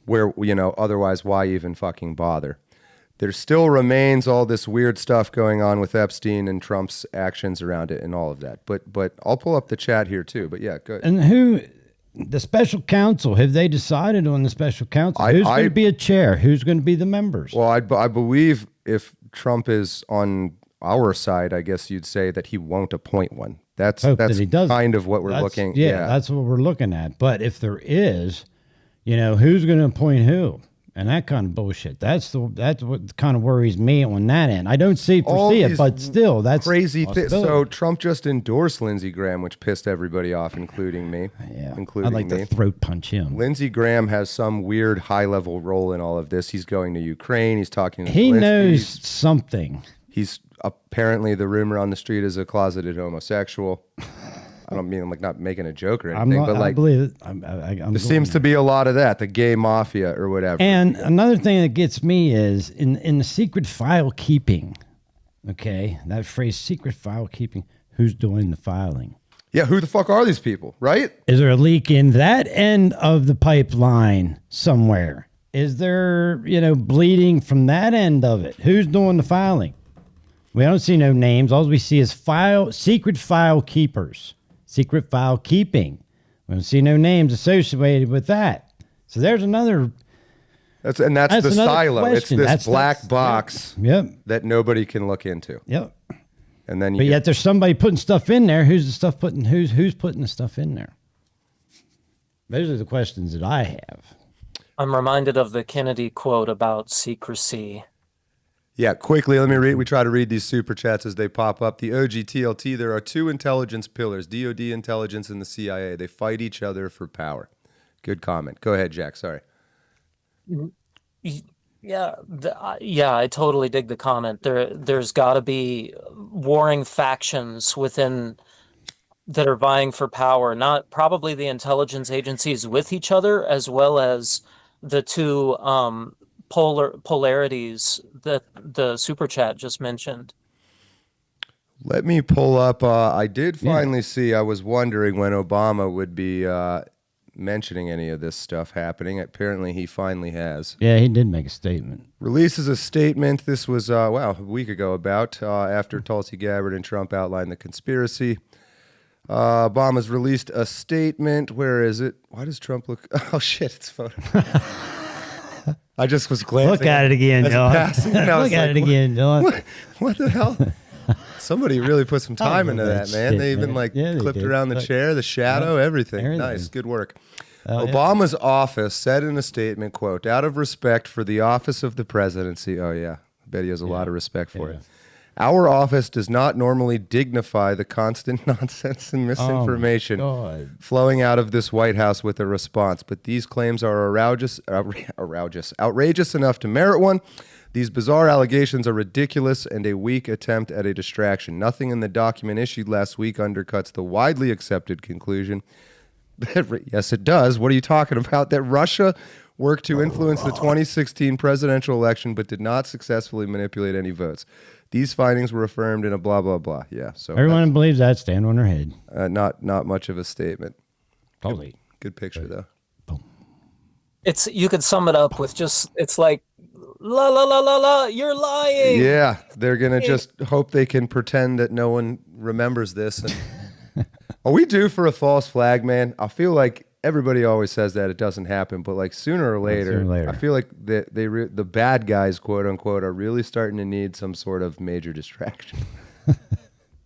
Where, otherwise, why even fucking bother? There still remains all this weird stuff going on with Epstein and Trump's actions around it and all of that. But I'll pull up the chat here too. But yeah, good. And the special counsel, have they decided on the special counsel? Who's going to be a chair? Who's going to be the members? Well, I believe if Trump is on our side, I guess you'd say that he won't appoint one. That's kind of what we're looking. Yeah, that's what we're looking at. But if there is, who's going to appoint who? And that kind of bullshit. That's what kind of worries me on that end. I don't foresee it, but still, that's crazy. So Trump just endorsed Lindsey Graham, which pissed everybody off, including me. Yeah, I'd like to throat punch him. Lindsey Graham has some weird high-level role in all of this. He's going to Ukraine. He's talking to He knows something. He's apparently, the rumor on the street, is a closeted homosexual. I don't mean, like, not making a joke or anything, but like, I believe it. There seems to be a lot of that, the gay mafia or whatever. And another thing that gets me is in the secret file keeping. Okay, that phrase, secret file keeping. Who's doing the filing? Yeah, who the fuck are these people, right? Is there a leak in that end of the pipeline somewhere? Is there, bleeding from that end of it? Who's doing the filing? We don't see no names. All we see is secret file keepers. Secret file keeping. We don't see no names associated with that. So there's another. That's the silo. Question. It's this black box that nobody can look into. Yep. And then, but yet there's somebody putting stuff in there. Who's putting the stuff in there? Those are the questions that I have. I'm reminded of the Kennedy quote about secrecy. Yeah, quickly, let me read. We try to read these super chats as they pop up. The OGTLT, there are two intelligence pillars, DOD intelligence and the CIA. They fight each other for power. Good comment. Go ahead, Jack. Sorry. Yeah, I totally dig the comment. There's got to be warring factions within that are vying for power, not probably the intelligence agencies with each other, as well as the two polarities that the super chat just mentioned. Let me pull up. I did finally see. I was wondering when Obama would be mentioning any of this stuff happening. Apparently, he finally has. Yeah, he did make a statement. Releases a statement. This was a week ago about after Tulsi Gabbard and Trump outlined the conspiracy. Obama's released a statement. Where is it? Why does Trump look? Oh shit! It's photo. I just was glancing. Look at it again, Dylan. Look at it again, Dylan. What the hell? Somebody really put some time into that, man. They even clipped around the chair, the shadow, everything. Nice, good work. Obama's office said in a statement, quote, out of respect for the office of the presidency. Oh, yeah. I bet he has a lot of respect for it. Our office does not normally dignify the constant nonsense and misinformation God. flowing out of this White House with a response, but these claims are outrageous enough to merit one. These bizarre allegations are ridiculous and a weak attempt at a distraction. Nothing in the document issued last week undercuts the widely accepted conclusion that, yes, it does. What are you talking about? That Russia worked to influence the 2016 presidential election but did not successfully manipulate any votes. These findings were affirmed in a blah, blah, blah. Yeah, so Everyone believes that. Stand on their head. not much of a statement. Totally. Good picture, though. It's you could sum it up with just it's like la la la la la. You're lying. Yeah, they're going to just hope they can pretend that no one remembers this. And are we due for a false flag, man? I feel like everybody always says that it doesn't happen, but like sooner or later. I feel like the bad guys, quote unquote, are really starting to need some sort of major distraction.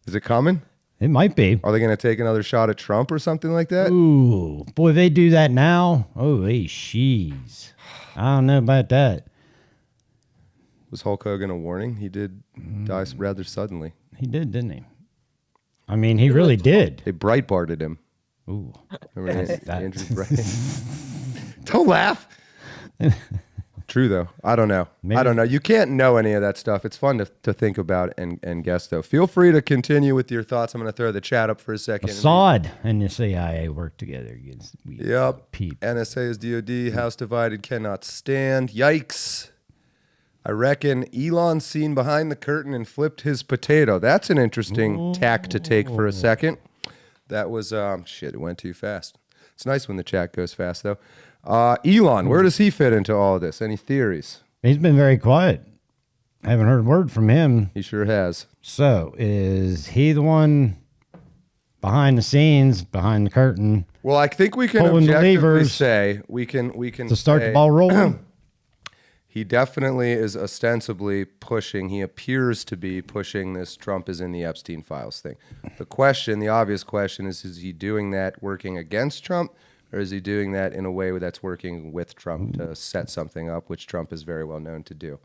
Is it coming? It might be. Are they going to take another shot at Trump or something like that? Ooh, boy, they do that now. Holy sheez. I don't know about that. Was Hulk Hogan a warning? He did die rather suddenly. He did, didn't he? I mean, he really did. They Breitbarted him. Ooh. Remember Andrew Bright? Don't laugh. True, though. I don't know. Maybe. I don't know. You can't know any of that stuff. It's fun to think about and guess, though. Feel free to continue with your thoughts. I'm going to throw the chat up for a second. Assad and the CIA work together against Peep. NSA is DOD. House divided, cannot stand. Yikes. I reckon Elon seen behind the curtain and flipped his potato. That's an interesting tack to take for a second. That was, it went too fast. It's nice when the chat goes fast, though. Elon, where does he fit into all of this? Any theories? He's been very quiet. I haven't heard a word from him. He sure has. So, is he the one behind the scenes, behind the curtain? Well, I think we can pulling the objectively levers say, we can to start the ball rolling. He definitely is ostensibly pushing, he appears to be pushing this Trump is in the Epstein files thing. The obvious question is he doing that working against Trump, or is he doing that in a way that's working with Trump to set something up, which Trump is very well known to do?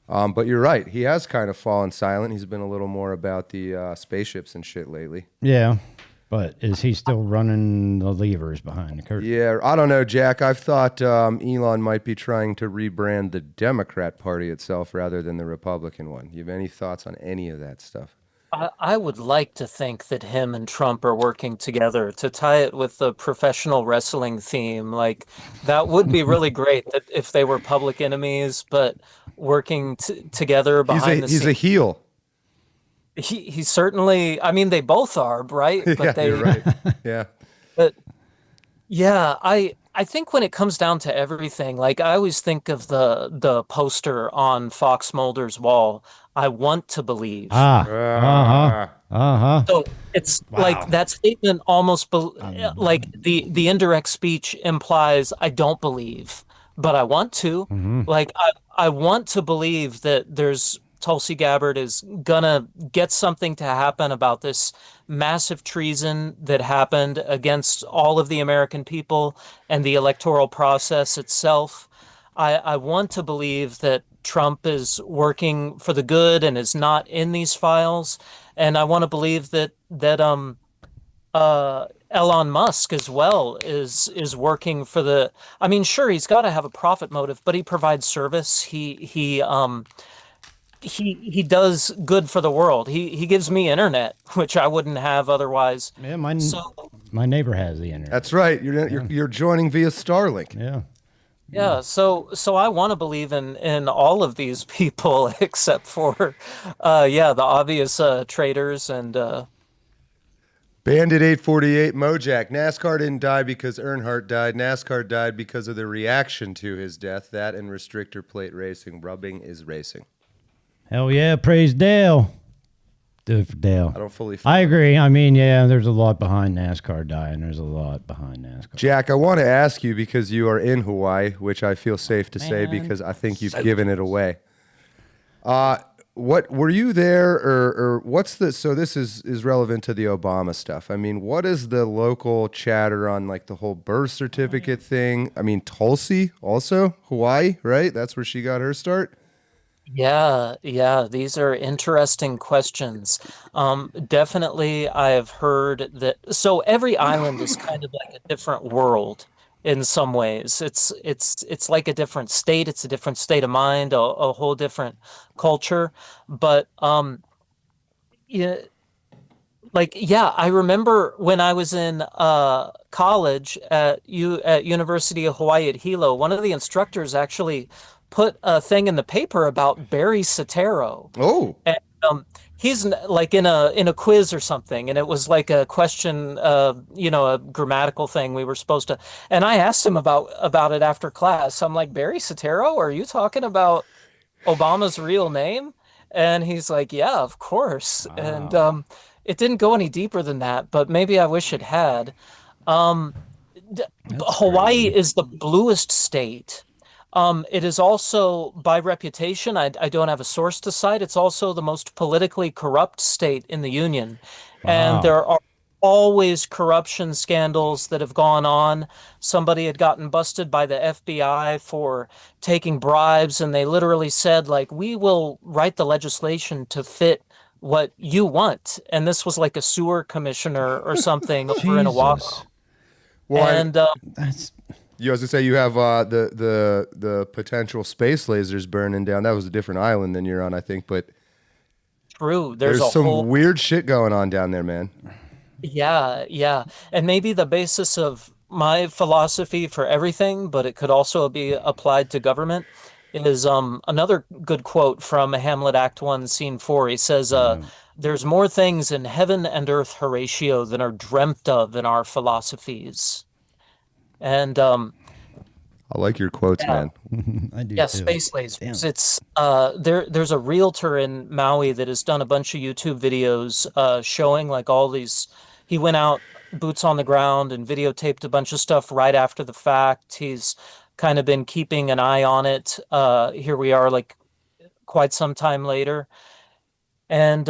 But you're right. He has kind of fallen silent. He's been a little more about the spaceships and shit lately. Yeah. But is he still running the levers behind the curtain? Yeah, I don't know, Jack. I've thought Elon might be trying to rebrand the Democrat Party itself rather than the Republican one. You have any thoughts on any of that stuff? I would like to think that him and Trump are working together to tie it with the professional wrestling theme. Like, that would be really great that if they were public enemies, but working together behind the scenes. He's a heel. He certainly, I mean, they both are, right? But yeah, you're right. Yeah. But yeah, I think when it comes down to everything, like I always think of the poster on Fox Mulder's wall, I want to believe. So it's like that statement almost like the indirect speech implies I don't believe, but I want to. Like I want to believe that there's Tulsi Gabbard is gonna get something to happen about this massive treason that happened against all of the American people and the electoral process itself. I want to believe that Trump is working for the good and is not in these files, and I want to believe that Elon Musk as well is working for the. I mean, sure, he's got to have a profit motive, but he provides service. He does good for the world. He gives me internet, which I wouldn't have otherwise. Yeah, my neighbor has the internet. That's right. You're joining via Starlink. Yeah. Yeah, so I want to believe in all of these people except for the obvious traitors and Bandit 848 Mojack. NASCAR didn't die because Earnhardt died. NASCAR died because of the reaction to his death. That and restrictor plate racing. Rubbing is racing. Hell yeah, praise Dale. Do it for Dale. I don't fully. I agree. I mean, yeah, there's a lot behind NASCAR dying. There's a lot behind NASCAR. Jack, I want to ask you because you are in Hawaii, which I feel safe to say because I think you've given it away. What were you there or what's the? So this is relevant to the Obama stuff. I mean, what is the local chatter on like the whole birth certificate thing? I mean, Tulsi also Hawaii, right? That's where she got her start. Yeah, these are interesting questions. Definitely, I've heard that. So every island is kind of like a different world in some ways. It's like a different state. It's a different state of mind, a whole different culture. But yeah, like yeah, I remember when I was in college at University of Hawaii at Hilo, one of the instructors actually put a thing in the paper about Barry Soetoro. Oh, And he's like in a quiz or something, and it was like a question, a grammatical thing we were supposed to. And I asked him about it after class. I'm like, Barry Soetoro, are you talking about Obama's real name? And he's like, yeah, of course. And it didn't go any deeper than that, but maybe I wish it had. Um, Hawaii is the bluest state. It is also, by reputation, I don't have a source to cite, it's also the most politically corrupt state in the Union. And Wow. there are always corruption scandals that have gone on. Somebody had gotten busted by the FBI for taking bribes, and they literally said, like, we will write the legislation to fit what you want. And this was like a sewer commissioner or something over in Oahu. Jesus. well, And That's you was to say you have the potential space lasers burning down. That was a different island than you're on, I think. But true, there's a some whole weird shit going on down there, man. Yeah. And maybe the basis of my philosophy for everything, but it could also be applied to government, is another good quote from Hamlet Act 1, Scene 4. He says, there's more things in heaven and earth, Horatio, than are dreamt of in our philosophies. And I like your quotes, yeah. man. I do Yeah, too. space lasers. Damn. It's there's a realtor in Maui that has done a bunch of YouTube videos showing like all these. He went out boots on the ground and videotaped a bunch of stuff right after the fact. He's kind of been keeping an eye on it. Here we are, like quite some time later, and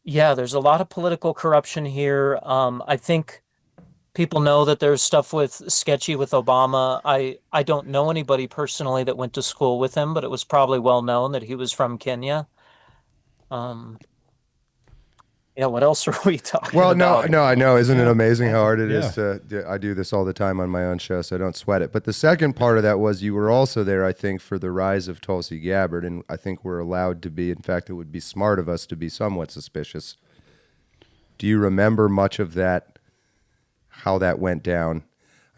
yeah, there's a lot of political corruption here. I think people know that there's stuff with sketchy with Obama. I don't know anybody personally that went to school with him, but it was probably well known that he was from Kenya. Um, yeah, what else are we talking Well, no, about? no, I know. Isn't it amazing how hard it is Yeah. I do this all the time on my own show, so I don't sweat it. But the second part of that was you were also there, I think, for the rise of Tulsi Gabbard, and I think we're allowed to be. In fact, it would be smart of us to be somewhat suspicious. Do you remember much of that? How that went down?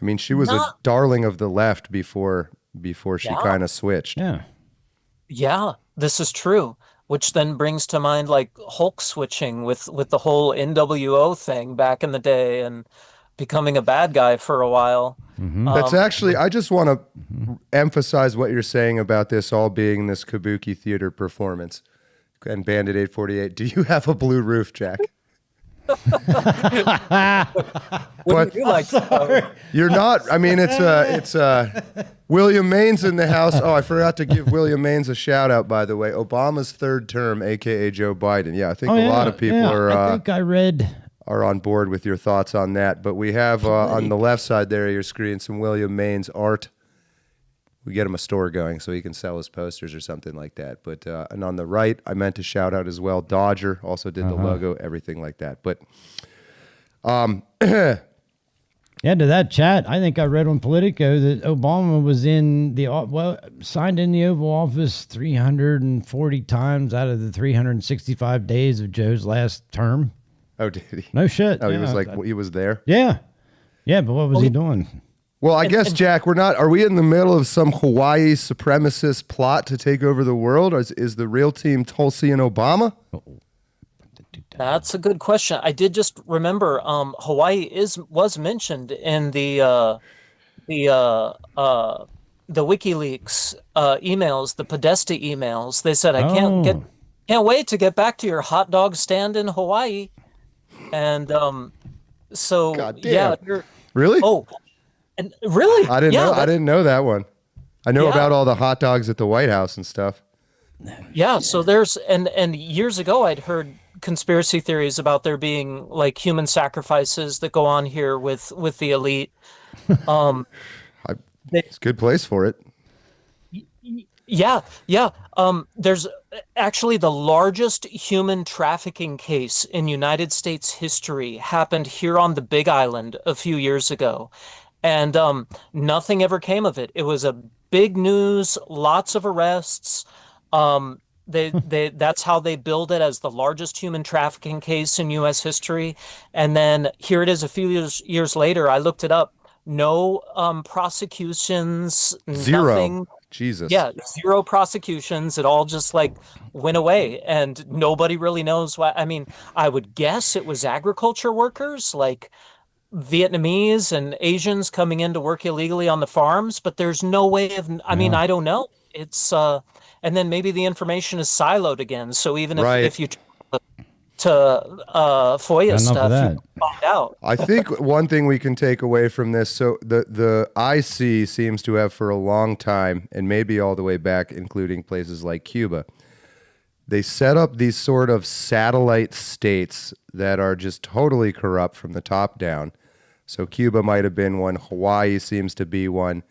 I mean, she was a Not, darling of the left before she yeah, kind of switched. Yeah. yeah, this is true. Which then brings to mind like Hulk switching with the whole NWO thing back in the day and becoming a bad guy for a while. That's Um, actually, I just want to emphasize what you're saying about this all being this kabuki theater performance and Bandit 848. Do you have a blue roof, Jack? wouldn't you like to know? You're not. I mean, it's William Maines in the house. Oh, I forgot to give William Maines a shout out, by the way. Obama's third term, aka Joe Biden. Yeah, I think a lot of people I think I read. are on board with your thoughts on that. But we have on the left side there of your screen some William Maines art. We get him a store going so he can sell his posters or something like that. But and on the right, I meant to shout out as well. Dodger also did the logo, everything like that. But Yeah, to that chat, I think I read on Politico that Obama was in signed in the Oval Office 340 times out of the 365 days of Joe's last term. oh, did he? No shit. Oh, he Yeah. was like he was there. Yeah. Yeah, but what was he doing? Well, I guess, Jack, are we in the middle of some Hawaii supremacist plot to take over the world? Or is the real team Tulsi and Obama? That's a good question. I did just remember Hawaii was mentioned in the WikiLeaks emails, the Podesta emails. They said, can't wait to get back to your hot dog stand in Hawaii." And so God damn. yeah, you're Really? oh, and really? I didn't Yeah, know. I didn't know that one. I know Yeah. about all the hot dogs at the White House and stuff. Yeah, so there's and years ago I'd heard conspiracy theories about there being like human sacrifices that go on here with the elite. Um, It's a good place for it. Yeah, yeah. There's actually the largest human trafficking case in United States history happened here on the Big Island a few years ago, and nothing ever came of it. It was a big news, lots of arrests. They that's how they billed it as the largest human trafficking case in U.S. history. And then here it is a few years later. I looked it up. No prosecutions, Zero. nothing. Jesus. Yeah, zero prosecutions. It all just like went away, and nobody really knows why. I mean, I would guess it was agriculture workers, like Vietnamese and Asians coming in to work illegally on the farms, but there's no way of, I mean, Yeah. I don't know. It's and then maybe the information is siloed again. So even Right. if you try to FOIA Enough of stuff, that. you find out. I think one thing we can take away from this, so the IC seems to have for a long time, and maybe all the way back, including places like Cuba, they set up these sort of satellite states that are just totally corrupt from the top down. So Cuba might have been one. Hawaii seems to be one.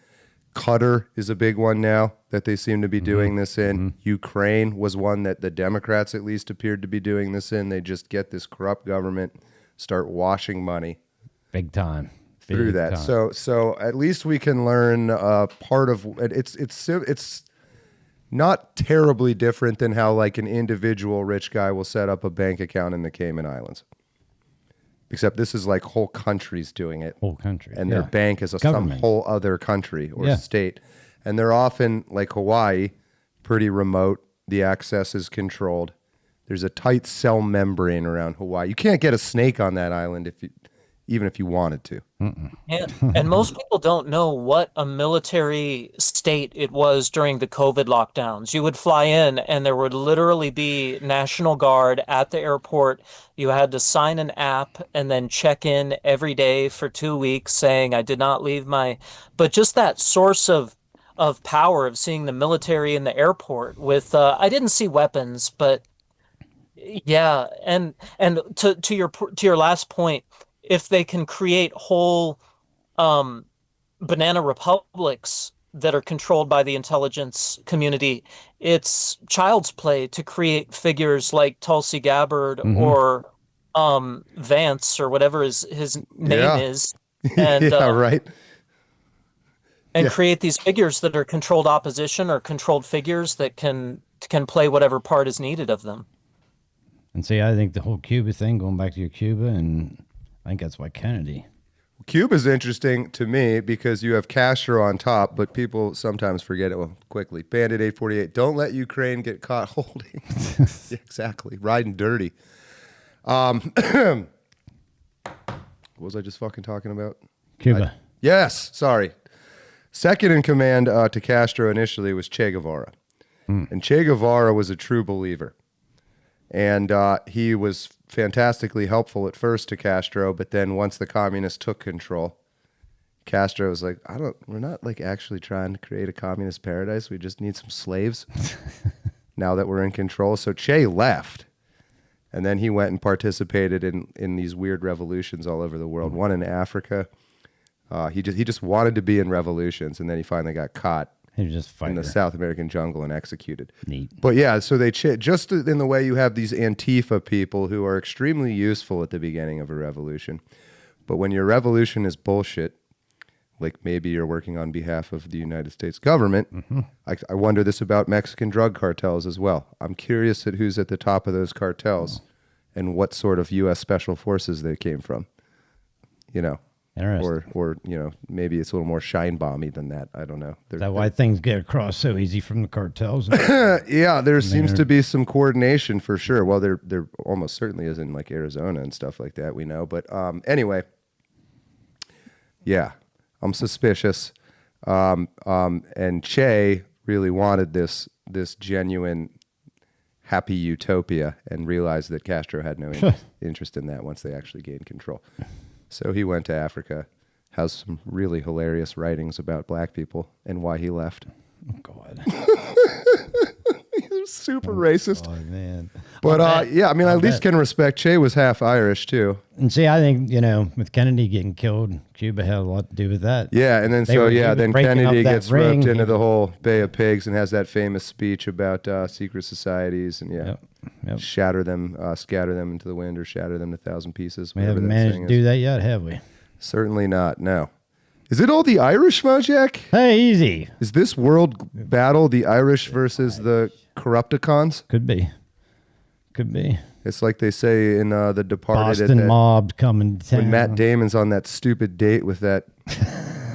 Qatar is a big one now that they seem to be doing this in. Ukraine was one that the Democrats at least appeared to be doing this in. They just get this corrupt government, start washing money Big time. through Big that. time. So at least we can learn part of it's not terribly different than how like an individual rich guy will set up a bank account in the Cayman Islands. Except this is like whole countries doing it. Whole country. And their yeah. bank is some Government. whole other country or Yeah. state. And they're often, like Hawaii, pretty remote. The access is controlled. There's a tight cell membrane around Hawaii. You can't get a snake on that island even if you wanted to. And most people don't know what a military state it was during the COVID lockdowns. You would fly in and there would literally be National Guard at the airport. You had to sign an app and then check in every day for 2 weeks saying, I did not leave my, but just that source of power of seeing the military in the airport with, I didn't see weapons, but yeah. And to your last point, if they can create whole banana republics that are controlled by the intelligence community, it's child's play to create figures like Tulsi Gabbard or Vance or whatever his name Yeah. is, and Yeah, right. Yeah. create these figures that are controlled opposition or controlled figures that can play whatever part is needed of them. And see, I think the whole Cuba thing, going back to your Cuba, and I think that's why Kennedy. Cuba's interesting to me because you have Castro on top, but people sometimes forget it quickly. Bandit 848, don't let Ukraine get caught holding. Yeah, exactly. Riding dirty. What was I just fucking talking about? Cuba. Yes, sorry. Second in command to Castro initially was Che Guevara. And Che Guevara was a true believer. And he was fantastically helpful at first to Castro, but then once the communists took control, Castro was like, we're not like actually trying to create a communist paradise. We just need some slaves now that we're in control. So Che left. And then he went and participated in these weird revolutions all over the world. One in Africa. He just wanted to be in revolutions, and then he finally got caught He was just in fighting. the South American jungle and executed. Neat. But yeah, so they just in the way you have these Antifa people who are extremely useful at the beginning of a revolution. But when your revolution is bullshit, like maybe you're working on behalf of the United States government, I wonder this about Mexican drug cartels as well. I'm curious at who's at the top of those cartels and what sort of U.S. special forces they came from. You know, Interesting. or you know, maybe it's a little more shine bomby than that. I don't know. Is that why things get across so easy from the cartels? Yeah, there seems to be some coordination for sure. Well, there almost certainly is in like Arizona and stuff like that, we know. But anyway, yeah, I'm suspicious. And Che really wanted this genuine happy utopia and realized that Castro had no interest in that once they actually gained control. So he went to Africa, has some really hilarious writings about black people and why he left. God. He was super racist. Oh, man. But yeah, I mean, I at least can respect Che was half Irish too. And see, I think, with Kennedy getting killed, Cuba had a lot to do with that. Yeah, and then then Kennedy gets roped into the whole Bay of Pigs and has that famous speech about secret societies and shatter them, scatter them into the wind, or shatter them to 1,000 pieces. We haven't managed to do that yet, have we? Certainly not. No. Is it all the Irish, Mojack? Hey, easy. Is this world battle the Irish versus the Corrupticons? Could be. It's like they say in The Departed. Boston mob coming to town. When Matt Damon's on that stupid date with that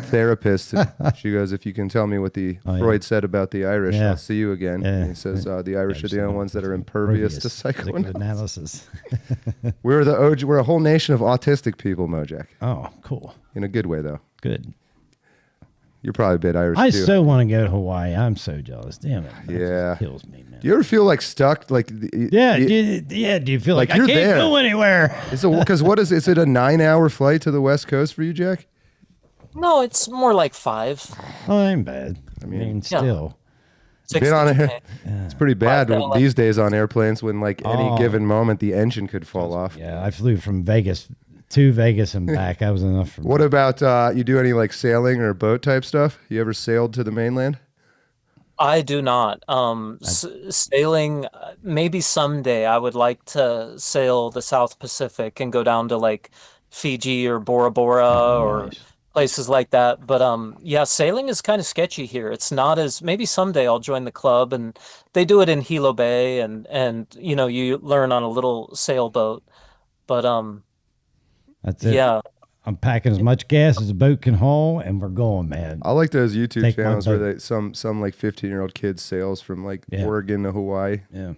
therapist, and she goes, "If you can tell me what Freud said about the Irish, I'll see you again." Yeah. And he says, "The Irish are the only ones that are impervious to psychoanalysis." We're a whole nation of autistic people, Mojack. Oh, cool. In a good way, though. Good. You're probably a bit Irish, I too. so want to go to Hawaii. I'm so jealous. Damn it. That Yeah. just kills me, man. Do you ever feel like stuck? Like Do you feel like I you're can't there. go anywhere? Because is it a 9-hour flight to the West Coast for you, Jack? No, it's more like 5. Oh, that ain't bad. I mean, still. 6 Been on to it. 10. It's pretty bad these days on airplanes when any Oh. given moment the engine could fall off. Yeah, I flew from Vegas to Vegas and back. That was enough for me. What about you do any sailing or boat type stuff? You ever sailed to the mainland? I do not. Sailing, maybe someday I would like to sail the South Pacific and go down to Fiji or Bora Bora or places like that. But yeah, sailing is kind of sketchy here. It's not as, maybe someday I'll join the club, and they do it in Hilo Bay, and you learn on a little sailboat. But that's it. yeah. I'm packing as much gas as a boat can haul, and we're going, man. I like those YouTube Take my channels where boat. some 15-year-old kid sails from Oregon to Hawaii. Yeah.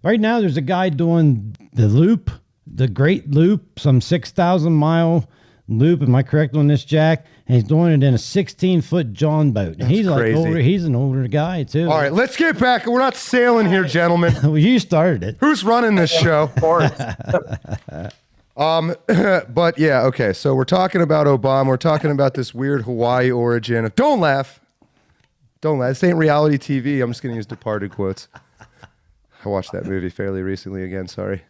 Right now, there's a guy doing the loop, the Great Loop, some 6,000-mile loop. Am I correct on this, Jack? And he's doing it in a 16-foot John boat. And he's crazy. He's an older guy too. All right, let's get back. We're not sailing here, gentlemen. Well, you started it. Who's running this show? But yeah, okay. So we're talking about Obama. We're talking about this weird Hawaii origin. Don't laugh. Don't laugh. This ain't reality TV. I'm just going to use Departed quotes. I watched that movie fairly recently again. Sorry.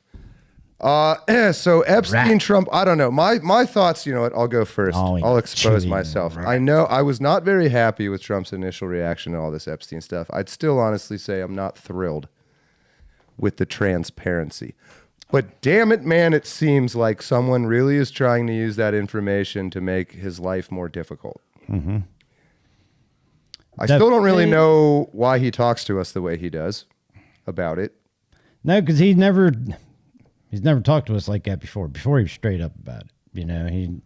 So Epstein, Trump, I don't know. My thoughts, you know what? I'll go first. I'll expose myself. I know I was not very happy with Trump's initial reaction to all this Epstein stuff. I'd still honestly say I'm not thrilled with the transparency. But damn it, man, it seems like someone really is trying to use that information to make his life more difficult. Mm-hmm. I still don't really know why he talks to us the way he does about it. No, because he's never talked to us like that before. Before he was straight up about it.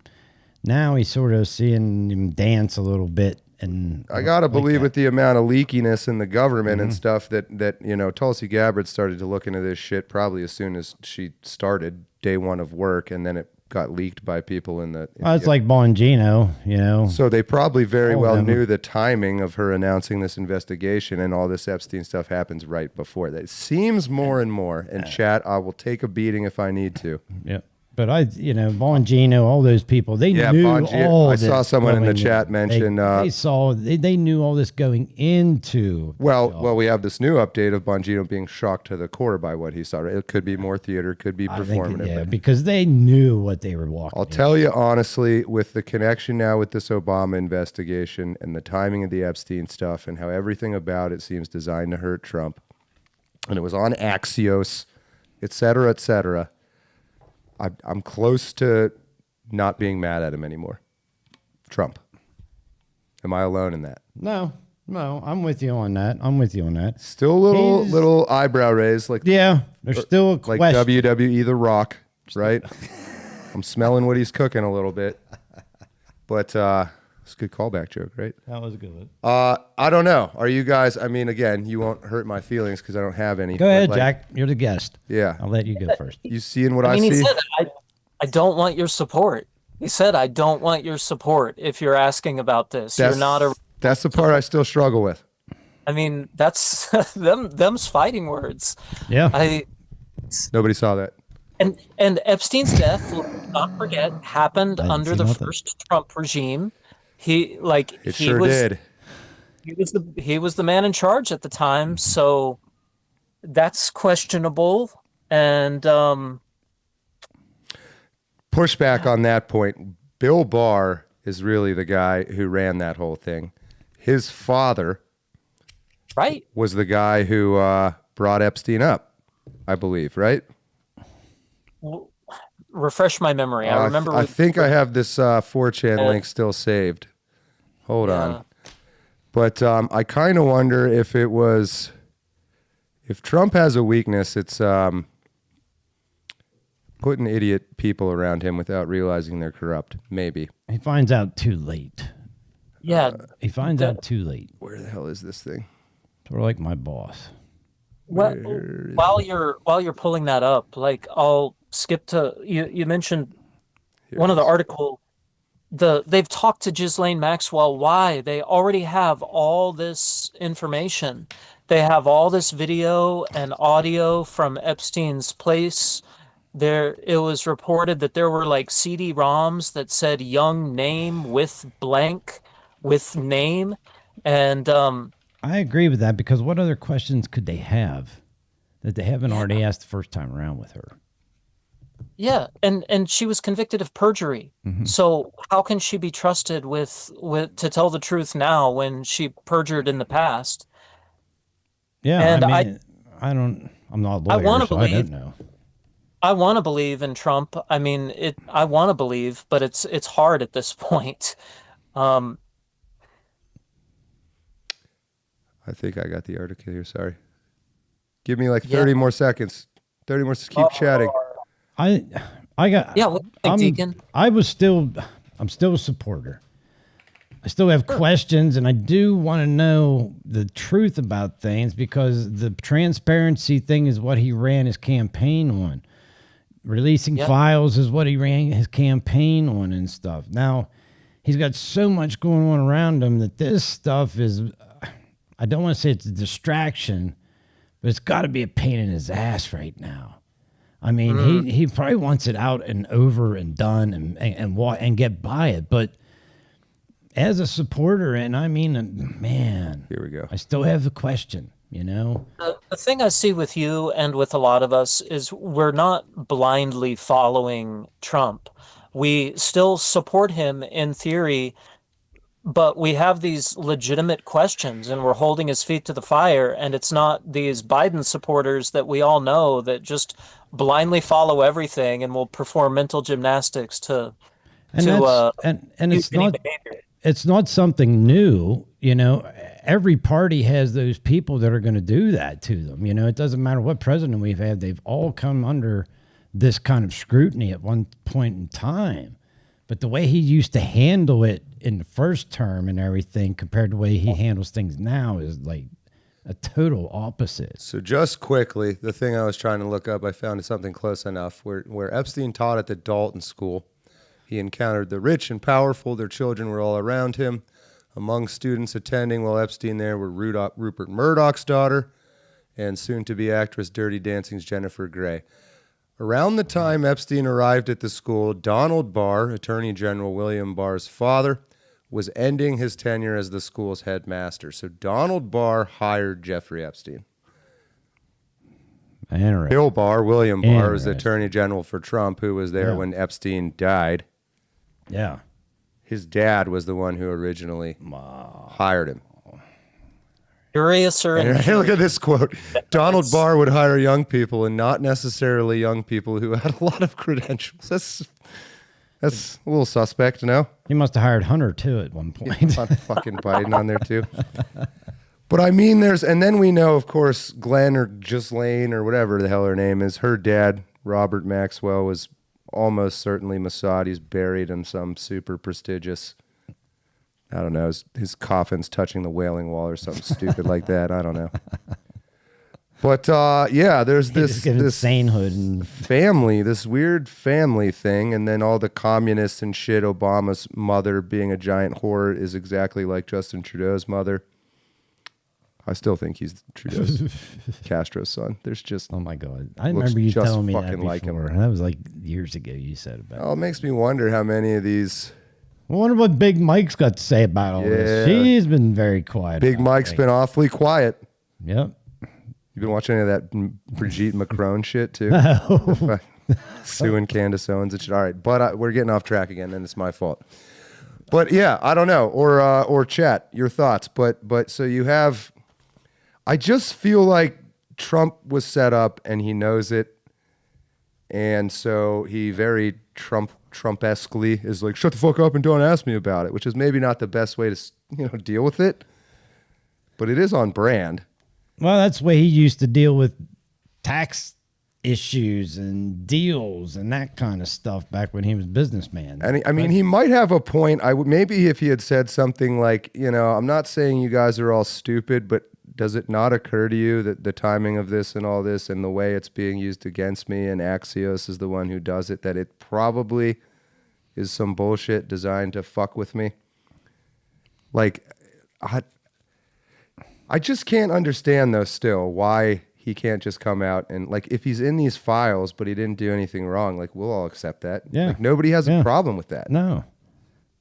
Now he's sort of seeing him dance a little bit. And I gotta believe with the amount of leakiness in the government and stuff that Tulsi Gabbard started to look into this shit probably as soon as she started day one of work, and then it got leaked by people in the. It's like Bongino, So they probably very well knew the timing of her announcing this investigation, and all this Epstein stuff happens right before that. It seems more and more. And chat, I will take a beating if I need to. Yeah. But Bongino, all those people, they knew all this. I saw someone in the chat mention they knew all this going into. Well, we have this new update of Bongino being shocked to the core by what he saw. Right? It could be more theater, could be performative. Because they knew what they were walking. I'll tell you honestly, with the connection now with this Obama investigation and the timing of the Epstein stuff and how everything about it seems designed to hurt Trump, and it was on Axios, et cetera, et cetera. I'm close to not being mad at him anymore. Trump. Am I alone in that? No, I'm with you on that. Still a little eyebrow raise. There's still a question. Like WWE The Rock, right? I'm smelling what he's cooking a little bit. But it's a good callback joke, right? That was a good one. I don't know. Are you guys, again, you won't hurt my feelings because I don't have any. Go ahead, Jack. You're the guest. Yeah. I'll let you go first. You seeing what I see? He said, I don't want your support. He said, I don't want your support if you're asking about this. That's the part I still struggle with. That's them's fighting words. Yeah. Nobody saw that. And Epstein's death, let's not forget, happened under the first Trump regime. He did. He was the man in charge at the time, so that's questionable. And Pushback on that point. Bill Barr is really the guy who ran that whole thing. His father right. was the guy who brought Epstein up, I believe, right? Refresh my memory. I remember. I think I have this 4chan link still saved. Hold on. But I kind of wonder if Trump has a weakness, it's putting idiot people around him without realizing they're corrupt. Maybe. He finds out too late. Yeah. He finds out too late. Where the hell is this thing? Sort of like my boss. Well, while you're pulling that up, like I'll skip to you mentioned one of the article. They've talked to Ghislaine Maxwell. Why? They already have all this information. They have all this video and audio from Epstein's place. It was reported that there were like CD-ROMs that said "young name with blank with name," and I agree with that, because what other questions could they have that they haven't already asked the first time around with her? yeah, and she was convicted of perjury. So how can she be trusted with to tell the truth now when she perjured in the past? Yeah, And I'm not a lawyer, wanna so I don't believe- know. I want to believe in Trump. I mean, I want to believe, but it's hard at this point. I think I got the article here. Sorry. Give me like 30 more seconds. 30 more. Keep chatting. I got. Yeah, what do you think, Deacon? I'm still a supporter. I still have questions, and I do want to know the truth about things, because the transparency thing is what he ran his campaign on. Releasing files is what he ran his campaign on and stuff. Now, he's got so much going on around him that this stuff is, I don't want to say it's a distraction, but it's got to be a pain in his ass right now. I mean, he probably wants it out and over and done and get by it. But as a supporter, and I mean, man, Here we go. I still have the question, you know? The thing I see with you and with a lot of us is we're not blindly following Trump. We still support him in theory, but we have these legitimate questions and we're holding his feet to the fire. And it's not these Biden supporters that we all know that just blindly follow everything and will perform mental gymnastics to And it's not behavior. It's not something new, you know. Every party has those people that are going to do that to them. You know, it doesn't matter what president we've had; they've all come under this kind of scrutiny at one point in time. But the way he used to handle it in the first term and everything, compared to the way he handles things now, is like a total opposite. So just quickly, the thing I was trying to look up, I found something close enough. Where Epstein taught at the Dalton School, he encountered the rich and powerful. Their children were all around him. Among students attending while Epstein there were Rupert Murdoch's daughter and soon-to-be actress Dirty Dancing's Jennifer Grey. Around the time Epstein arrived at the school, Donald Barr, Attorney General William Barr's father, was ending his tenure as the school's headmaster. So Donald Barr hired Jeffrey Epstein. Bill Barr, William Barr, was the Attorney General for Trump, who was there when Epstein died. Yeah. His dad was the one who originally hired him. Curious or Hey, look at this quote. Donald Barr would hire young people and not necessarily young people who had a lot of credentials. That's a little suspect, no? He must have hired Hunter too at one point. Fucking Biden on there too. But I mean, and then we know, of course, Glenn or Ghislaine or whatever the hell her name is, her dad, Robert Maxwell, was almost certainly Mossad. He's buried in some super prestigious, I don't know, his coffin's touching the Wailing Wall or something stupid like that. I don't know. But yeah, there's this sainthood and family, this weird family thing, and then all the communists and shit. Obama's mother being a giant whore is exactly like Justin Trudeau's mother. I still think he's Trudeau's Castro's son. There's just oh my god, I remember you just telling me that fucking before. like him. That was like years ago. You said about. Oh, it makes me wonder how many of these. I wonder what Big Mike's got to say about all this. Yeah. She's been very quiet. Big about Mike's it. been awfully quiet. Yep. You been watching any of that Brigitte Macron shit too? No. Suing Candace Owens and shit. All right, but we're getting off track again, and it's my fault. But yeah, I don't know. Or chat your thoughts. But so you have. I just feel like Trump was set up, and he knows it, and so he very Trump-esquely is like, shut the fuck up and don't ask me about it, which is maybe not the best way to deal with it, but it is on brand. Well, that's the way he used to deal with tax issues and deals and that kind of stuff back when he was a businessman. And I mean, he might have a point. Maybe if he had said something like, I'm not saying you guys are all stupid, but does it not occur to you that the timing of this and all this and the way it's being used against me, and Axios is the one who does it, that it probably is some bullshit designed to fuck with me? Like, I just can't understand, though, still, why he can't just come out and, like, if he's in these files but he didn't do anything wrong, like, we'll all accept that. Yeah. Like, nobody has a problem with that. No.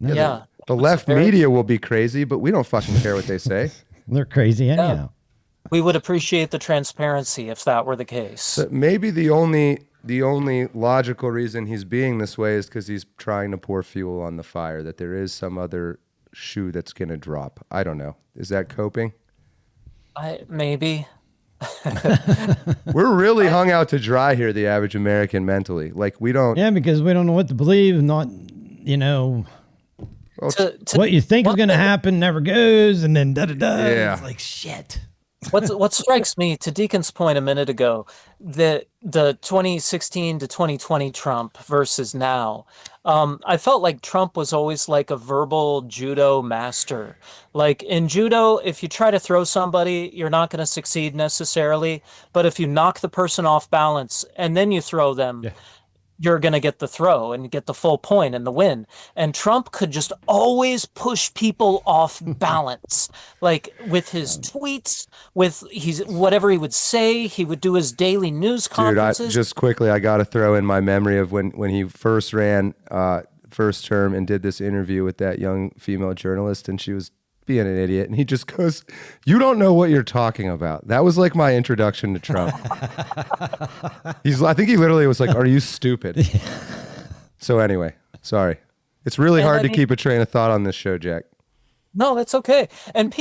Yeah. The left media will be crazy, but we don't fucking care what they say. They're crazy anyhow. We would appreciate the transparency if that were the case. But maybe the only logical reason he's being this way is because he's trying to pour fuel on the fire, that there is some other shoe that's going to drop. I don't know. Is that coping? Maybe. We're really hung out to dry here, the average American, mentally. Like, we don't... Yeah, because we don't know what to believe, not, what you think is going to happen never goes, and then da-da-da. Yeah. It's like, shit. What strikes me, to Deacon's point a minute ago, the 2016 to 2020 Trump versus now, I felt like Trump was always like a verbal judo master. Like in judo, if you try to throw somebody, you're not going to succeed necessarily. But if you knock the person off balance and then you throw them, you're going to get the throw and get the full point and the win. And Trump could just always push people off balance, like with his tweets, with whatever he would say. He would do his daily news conferences. Dude, just quickly, I got to throw in my memory of when he first ran first term and did this interview with that young female journalist, and she was being an idiot, and he just goes, "You don't know what you're talking about." That was like my introduction to Trump. I think he literally was like, "Are you stupid?" So anyway, sorry. It's really hard to keep a train of thought on this show, Jack. No, that's okay. And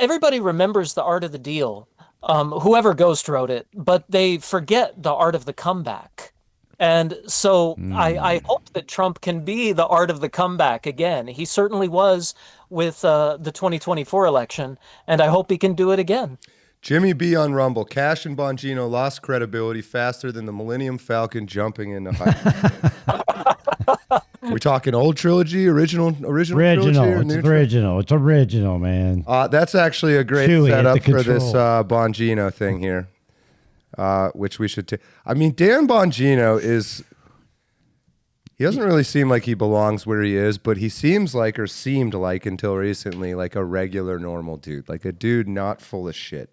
everybody remembers the art of the deal, whoever ghost wrote it, but they forget the art of the comeback. And so I hope that Trump can be the art of the comeback again. He certainly was with the 2024 election, and I hope he can do it again. Jimmy B on Rumble. Cash and Bongino lost credibility faster than the Millennium Falcon jumping into height. We talking old trilogy, original trilogy? It's original, man. That's actually a great Chewy setup for this Bongino thing here. Which we should I mean, Dan Bongino he doesn't really seem like he belongs where he is, but he seemed like until recently, like a regular normal dude, like a dude not full of shit.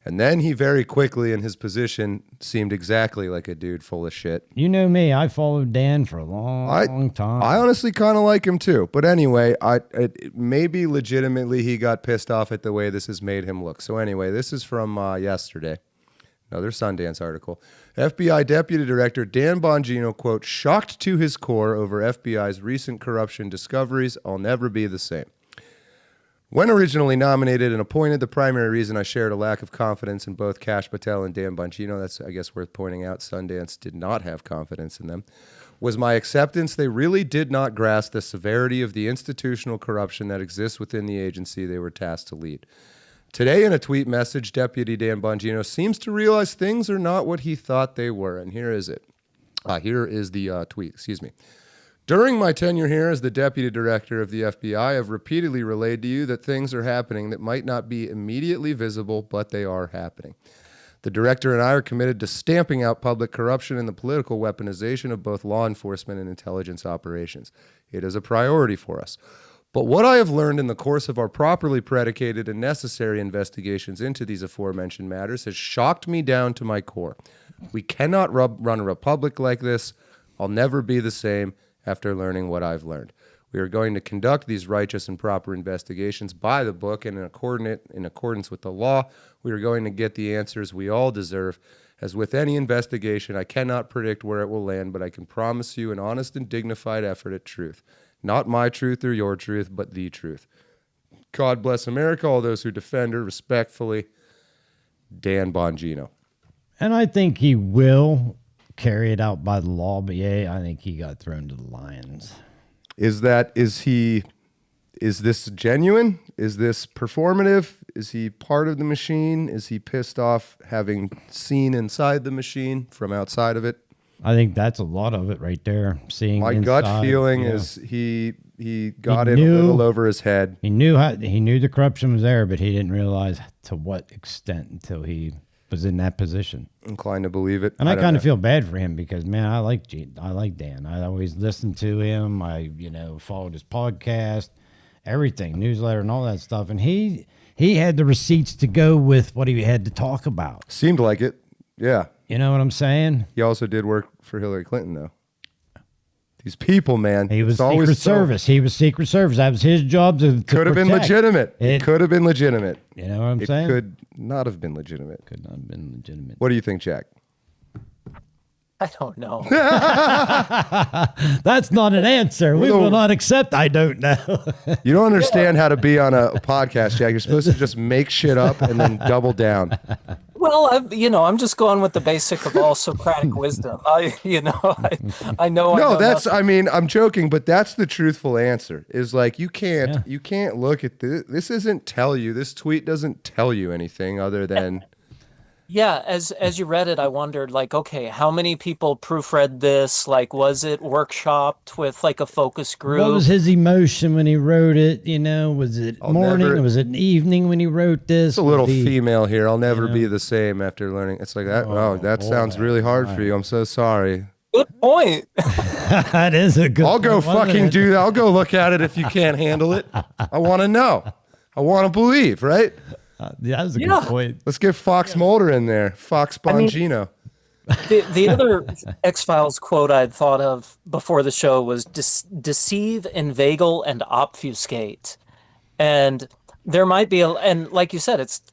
And then he very quickly in his position seemed exactly like a dude full of shit. You know me, I followed Dan for a long time. I honestly kind of like him too. But anyway, maybe legitimately he got pissed off at the way this has made him look. So anyway, this is from yesterday. Another Sundance article. FBI Deputy Director Dan Bongino, quote, shocked to his core over FBI's recent corruption discoveries. I'll never be the same. When originally nominated and appointed, the primary reason I shared a lack of confidence in both Kash Patel and Dan Bongino, that's, I guess, worth pointing out, Sundance did not have confidence in them, was my acceptance they really did not grasp the severity of the institutional corruption that exists within the agency they were tasked to lead. Today, in a tweet message, Deputy Dan Bongino seems to realize things are not what he thought they were. And here is it. Here is the tweet, excuse me. During my tenure here as the Deputy Director of the FBI, I've repeatedly relayed to you that things are happening that might not be immediately visible, but they are happening. The Director and I are committed to stamping out public corruption and the political weaponization of both law enforcement and intelligence operations. It is a priority for us. But what I have learned in the course of our properly predicated and necessary investigations into these aforementioned matters has shocked me down to my core. We cannot run a republic like this. I'll never be the same after learning what I've learned. We are going to conduct these righteous and proper investigations by the book and in accordance with the law. We are going to get the answers we all deserve. As with any investigation, I cannot predict where it will land, but I can promise you an honest and dignified effort at truth. Not my truth or your truth, but the truth. God bless America, all those who defend her. Respectfully, Dan Bongino. And I think he will carry it out by the law, but yeah, I think he got thrown to the lions. Is this genuine? Is this performative? Is he part of the machine? Is he pissed off having seen inside the machine from outside of it? I think that's a lot of it right there. Seeing my inside, gut feeling is he got it a little over his head. He knew the corruption was there, but he didn't realize to what extent until he was in that position. Inclined to believe it. And I kind of feel bad for him because, man, I like Dan. I always listened to him. I, followed his podcast, everything, newsletter and all that stuff. And he had the receipts to go with what he had to talk about. Seemed like it. Yeah. You know what I'm saying? He also did work for Hillary Clinton, though. These people, man. He was Secret Service. He was Secret Service. That was his job to could have been legitimate. It could have been legitimate. You know what I'm saying? It could not have been legitimate. Could not have been legitimate. What do you think, Jack? I don't know. That's not an answer. We will not accept. I don't know. You don't understand how to be on a podcast, Jack. You're supposed to just make shit up and then double down. Well, I'm just going with the basic of all Socratic wisdom. I know. No, I'm joking, but that's the truthful answer. Is like you can't look at this. This this tweet doesn't tell you anything other than. Yeah, as you read it, I wondered, like, okay, how many people proofread this? Like, was it workshopped with like a focus group? What was his emotion when he wrote it? Was it morning? Was it evening when he wrote this? It's a little female here. I'll never be the same after learning. It's like that. Oh, that sounds really hard for you. I'm so sorry. Good point. That is a good. I'll go fucking do that. I'll go look at it if you can't handle it. I want to know. I want to believe, right? That was a good point. Let's get Fox Mulder in there. Fox Bongino. The other X-Files quote I'd thought of before the show was deceive, inveigle, and obfuscate. And there might be, and like you said, it's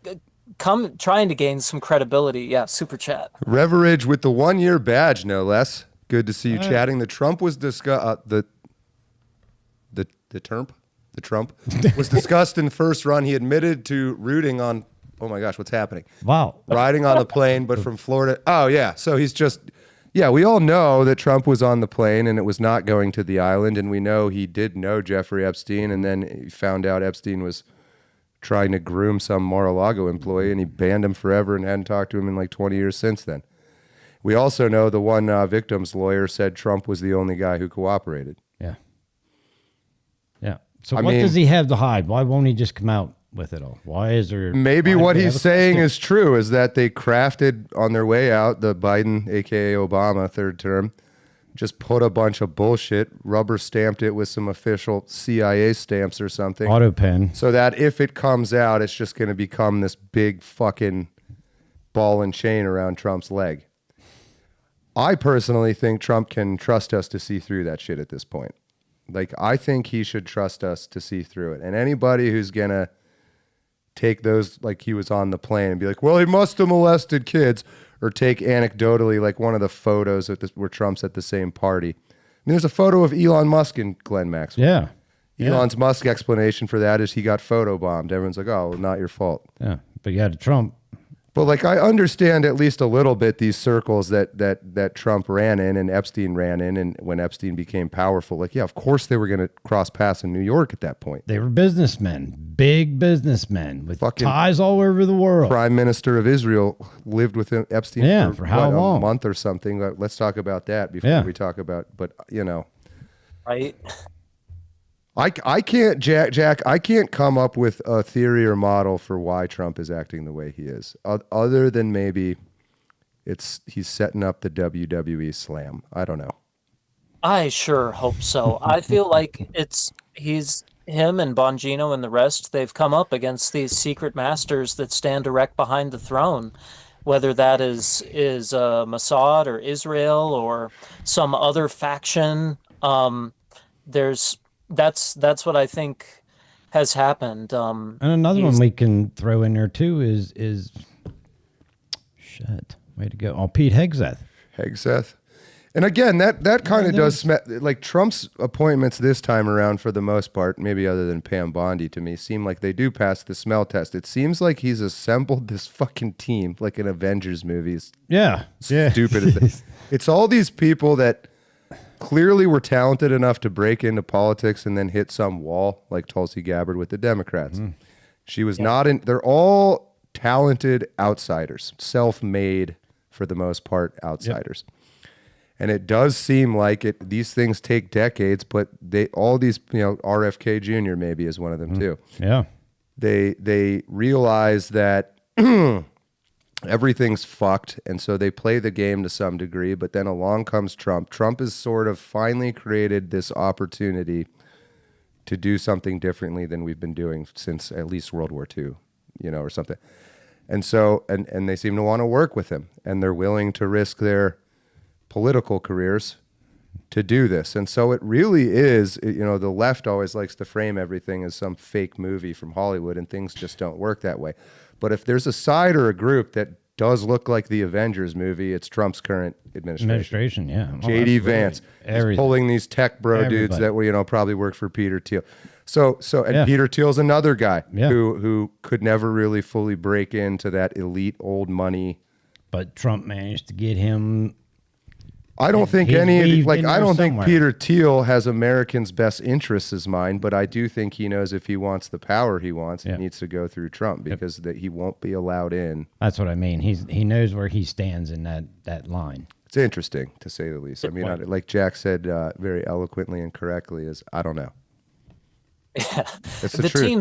trying to gain some credibility. Yeah, super chat. Reverage with the 1-year badge, no less. Good to see you chatting. The Trump was discussed. The Trump was discussed in the first run. He admitted to rooting on, oh my gosh, what's happening? Wow. Riding on the plane, but from Florida. Oh, yeah. So he's just, we all know that Trump was on the plane and it was not going to the island. And we know he did know Jeffrey Epstein. And then he found out Epstein was trying to groom some Mar-a-Lago employee and he banned him forever and hadn't talked to him in like 20 years since then. We also know the one victim's lawyer said Trump was the only guy who cooperated. Yeah. Yeah. So what does he have to hide? Why won't he just come out with it all? Why is there... Maybe what he's saying is true, is that they crafted on their way out, the Biden, a.k.a. Obama, third term, just put a bunch of bullshit, rubber stamped it with some official CIA stamps or something. Auto pen. So that if it comes out, it's just going to become this big fucking ball and chain around Trump's leg. I personally think Trump can trust us to see through that shit at this point. Like, I think he should trust us to see through it. And anybody who's going to take those, like he was on the plane and be like, well, he must have molested kids, or take anecdotally like one of the photos of where Trump's at the same party. I mean, there's a photo of Elon Musk and Glenn Maxwell. Yeah. Elon's Musk explanation for that is he got photobombed. Everyone's like, oh, well, not your fault. Yeah, but you had Trump. But like, I understand at least a little bit these circles that Trump ran in and Epstein ran in, and when Epstein became powerful, like, yeah, of course they were going to cross paths in New York at that point. They were businessmen, big businessmen with fucking ties all over the world. Prime Minister of Israel lived with Epstein for how long? A month or something. Let's talk about that before we talk about, but Right. I can't, Jack, I can't come up with a theory or model for why Trump is acting the way he is, other than maybe he's setting up the WWE slam. I don't know. I sure hope so. I feel like him and Bongino and the rest, they've come up against these secret masters that stand direct behind the throne, whether that is Mossad or Israel or some other faction. There's That's what I think has happened. And another one He's we can throw in there too is shit. Way to go. Oh, Pete Hegseth. Hegseth. And again, that kind of there's- does like Trump's appointments this time around, for the most part, maybe other than Pam Bondi, to me, seem like they do pass the smell test. It seems like he's assembled this fucking team like an Avengers movie. Yeah. Yeah. Stupid as that. It's all these people that clearly were talented enough to break into politics and then hit some wall, like Tulsi Gabbard with the Democrats. She was not in. They're all talented outsiders, self-made for the most part, outsiders. And it does seem like it. These things take decades, but all these, RFK Jr. maybe is one of them too. Yeah. They realize that everything's fucked, and so they play the game to some degree. But then along comes Trump. Trump has sort of finally created this opportunity to do something differently than we've been doing since at least World War II, or something. And so, and they seem to want to work with him, and they're willing to risk their political careers to do this. And so it really is, the left always likes to frame everything as some fake movie from Hollywood, and things just don't work that way. But if there's a side or a group that does look like the Avengers movie, it's Trump's current administration. Yeah. Well, JD absolutely. Vance is pulling these tech bro dudes that were, probably work for Peter Thiel. And Peter Thiel's another guy who could never really fully break into that elite old money. But Trump managed to get him. I don't think he's weaved in I there don't think somewhere. Peter Thiel has Americans' best interests in mind, but I do think he knows if he wants the power he wants, he needs to go through Trump, because that he won't be allowed in. That's what I mean. He knows where he stands in that line. It's interesting, to say the least. I mean, like Jack said very eloquently and correctly, is I don't know. Yeah. That's the The truth. team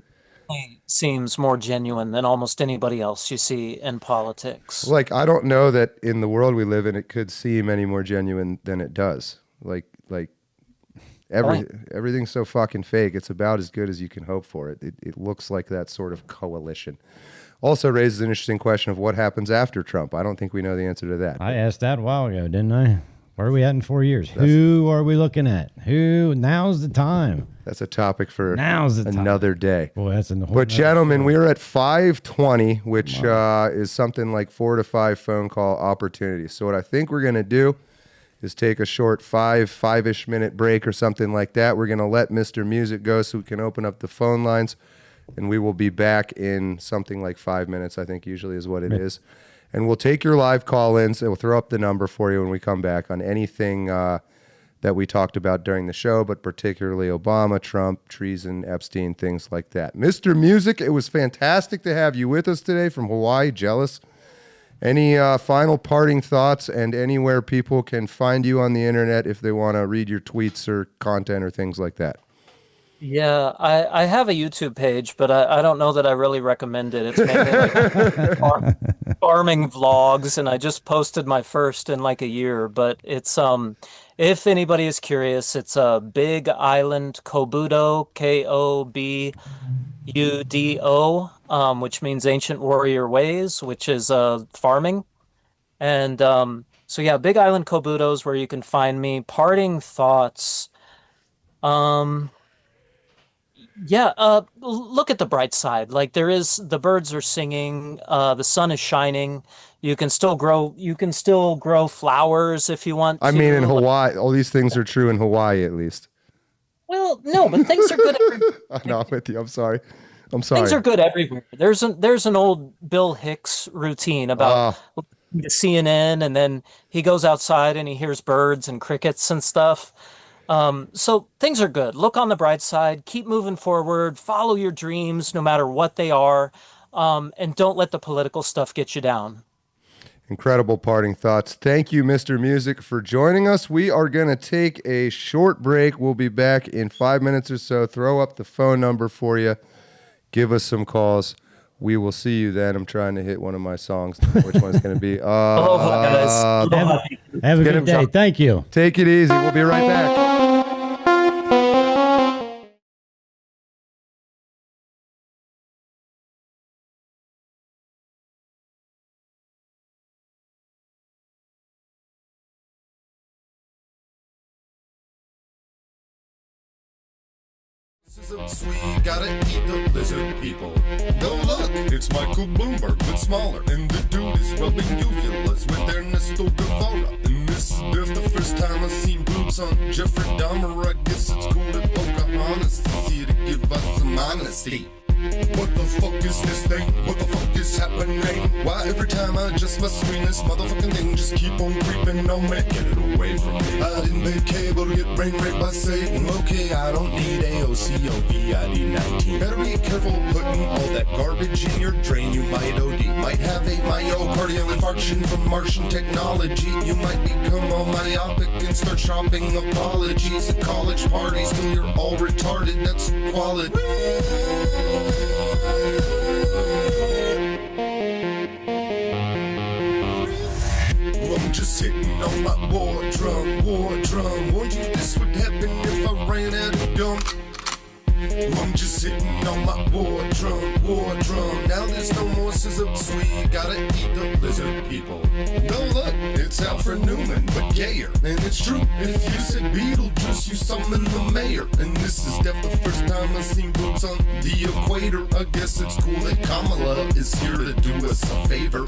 seems more genuine than almost anybody else you see in politics. Like, I don't know that in the world we live in, it could seem any more genuine than it does. Like everything's so fucking fake. It's about as good as you can hope for. It looks like that sort of coalition. Also raises an interesting question of what happens after Trump. I don't think we know the answer to that. I asked that a while ago, didn't I? Where are we at in 4 years? Who are we looking at? Who? Now's the time. That's a topic for Now's the time. another day. Boy, that's in the whole. But gentlemen, we are at 5:20, which is something like 4 to 5 phone call opportunities. So what I think we're going to do is take a short five-ish minute break or something like that. We're going to let Mr. Music go so we can open up the phone lines, and we will be back in something like 5 minutes, I think usually is what it is. And we'll take your live call-ins, and we'll throw up the number for you when we come back on anything that we talked about during the show, but particularly Obama, Trump, treason, Epstein, things like that. Mr. Music, it was fantastic to have you with us today from Hawaii. Jealous. Any final parting thoughts, and anywhere people can find you on the internet if they want to read your tweets or content or things like that? Yeah, I have a YouTube page, but I don't know that I really recommend it. It's mainly like farming vlogs, and I just posted my first in like a year. But it's if anybody is curious, it's a Big Island Kobudo, Kobudo, which means ancient warrior ways, which is farming. And so yeah, Big Island Kobudo is where you can find me. Parting thoughts. Yeah, look at the bright side. Like the birds are singing, the sun is shining. You can still grow flowers if you want to. I mean, in Hawaii, all these things are true in Hawaii, at least. Well, no, but things are good everywhere. No, I'm with you. I'm sorry. Things are good everywhere. There's an old Bill Hicks routine about listening to CNN, and then he goes outside and he hears birds and crickets and stuff. So things are good. Look on the bright side, keep moving forward, follow your dreams no matter what they are, and don't let the political stuff get you down. Incredible parting thoughts. Thank you, Mr. Music, for joining us. We are going to take a short break. We'll be back in 5 minutes or so. Throw up the phone number for you. Give us some calls. We will see you then. I'm trying to hit one of my songs. Which one's going to be? Aloha, guys. Have a good day. Thank you. Take it easy. We'll be right back. Sweet, gotta eat the lizard people. No, look, it's Michael Bloomberg, but smaller. And the dude is rubbing uvulas with Ernesto Guevara. And this is the first time I've seen boobs on Jeffrey Dahmer. I guess it's cool to Pocahontas to see to give us some honesty. What the fuck is this thing? What the fuck is happening? Why every time I adjust my screen, this motherfucking thing just keep on creeping on me? Get it away from me. I didn't pay cable to get brain raped by Satan. Okay, I don't need AOC, OV, ID 19. Better be careful putting all that garbage in your drain. You might OD, might have a myocardial infarction from Martian technology. You might become all myopic and start shopping apologies at college parties till you're all retarded. That's quality. I'm just hitting on my war drum. Warned you this would happen if I ran out of gum. I'm just hitting on my war drum. Now there's no more scissor sweet, gotta eat the lizard people. No, look, it's Alfred Newman, but gayer. And it's true, if you said Beetlejuice, you summon the mayor. And this is definitely the first time I've seen boobs on the equator. I guess it's cool that Kamala is here to do us a favor.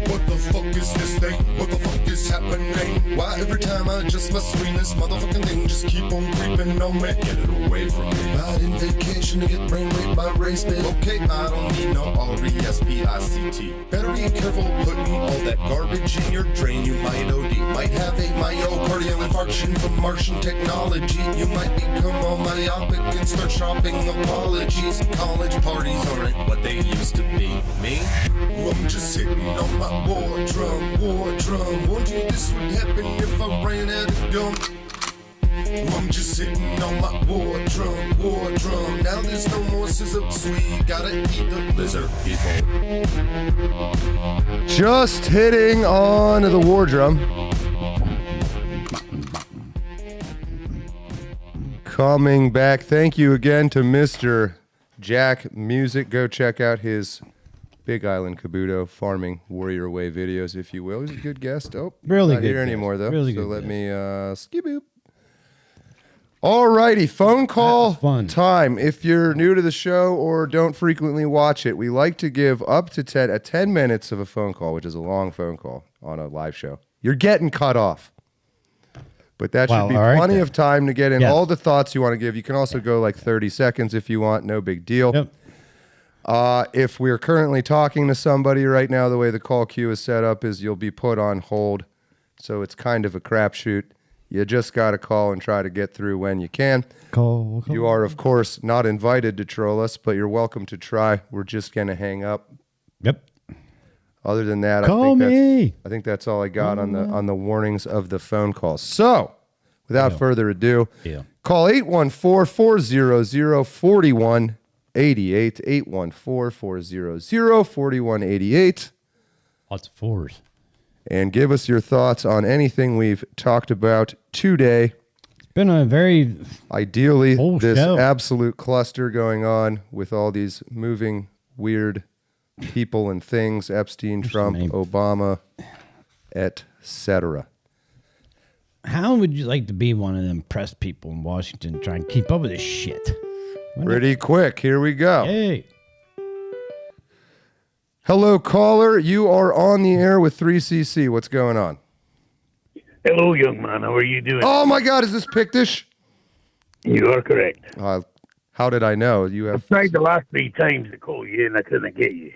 What the fuck is this thing? What the fuck is happening? Why every time I adjust my screen, this motherfucking thing just keep on creeping on me? Get it away from me. I didn't vacation to get brain raped by race bait. Okay, I don't need no R-E-S-P-I-C-T. Better be careful putting all that garbage in your drain. You might OD, might have a myocardial infarction from Martian technology. You might become all myopic and start shopping apologies. College parties aren't what they used to be. Me? I'm just hitting on my war drum. Warned you this would happen if I ran out of gum. I'm just sitting on my war drum. Now there's no more scissor sweet, gotta eat the lizard people. Just hitting on the war drum. Coming back, thank you again to Mr. Jack Musick. Go check out his Big Island Kabuto farming warrior way videos, if you will. He's a good guest. Oh, really not good here guest. anymore though. Really so good let guest. me skip boop. All righty, phone call time. If you're new to the show or don't frequently watch it, we like to give up to 10 minutes of a phone call, which is a long phone call on a live show. You're getting cut off. But that should be plenty of time to get in all the thoughts you want to give. You can also go like 30 seconds if you want. No big deal. Yep. If we're currently talking to somebody right now, the way the call queue is set up is you'll be put on hold. So it's kind of a crapshoot. You just got to call and try to get through when you can. Call. You are, of course, not invited to troll us, but you're welcome to try. We're just going to hang up. Yep. Other than that, I think that's all I got on the warnings of the phone calls. So, without further ado, call 814-400-4188, 814-400-4188. Lots of fours. And give us your thoughts on anything we've talked about today. It's been a very ideally this show. Absolute cluster going on with all these moving weird people and things, Epstein, Trump, Obama, etc. How would you like to be one of them press people in Washington trying to keep up with this shit? Pretty quick. Here we go. Hey. Hello, caller. You are on the air with 3CC. What's going on? Hello, young man. How are you doing? Oh, my God. Is this Pictish? You are correct. How did I know? You have I've tried the last 3 times to call you, and I couldn't get you.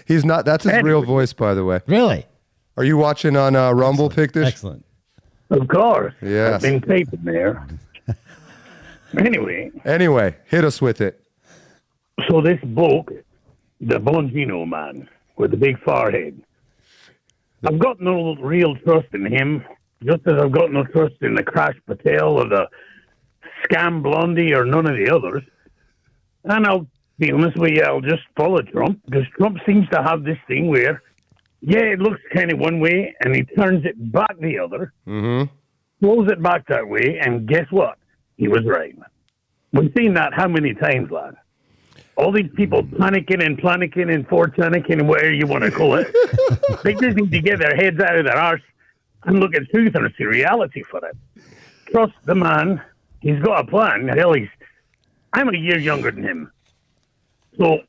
He's not. That's his real voice, by the way. Really? Are you watching on Rumble, Pictish? Excellent. Of course. Yes. I've been taping there. Anyway, hit us with it. So this bloke, the Bongino man with the big forehead, I've got no real trust in him, just as I've got no trust in the Crash Patel or the Scam Blondie or none of the others. And I'll be honest with you, I'll just follow Trump, because Trump seems to have this thing where, it looks kind of one way, and he turns it back the other, throws it back that way, and guess what? He was right. We've seen that how many times, lad? All these people panicking and 4chanicking and whatever you want to call it. They just need to get their heads out of their arse and look at truth and see reality for it. Trust the man. He's got a plan. Hell, he's I'm a year younger than him. So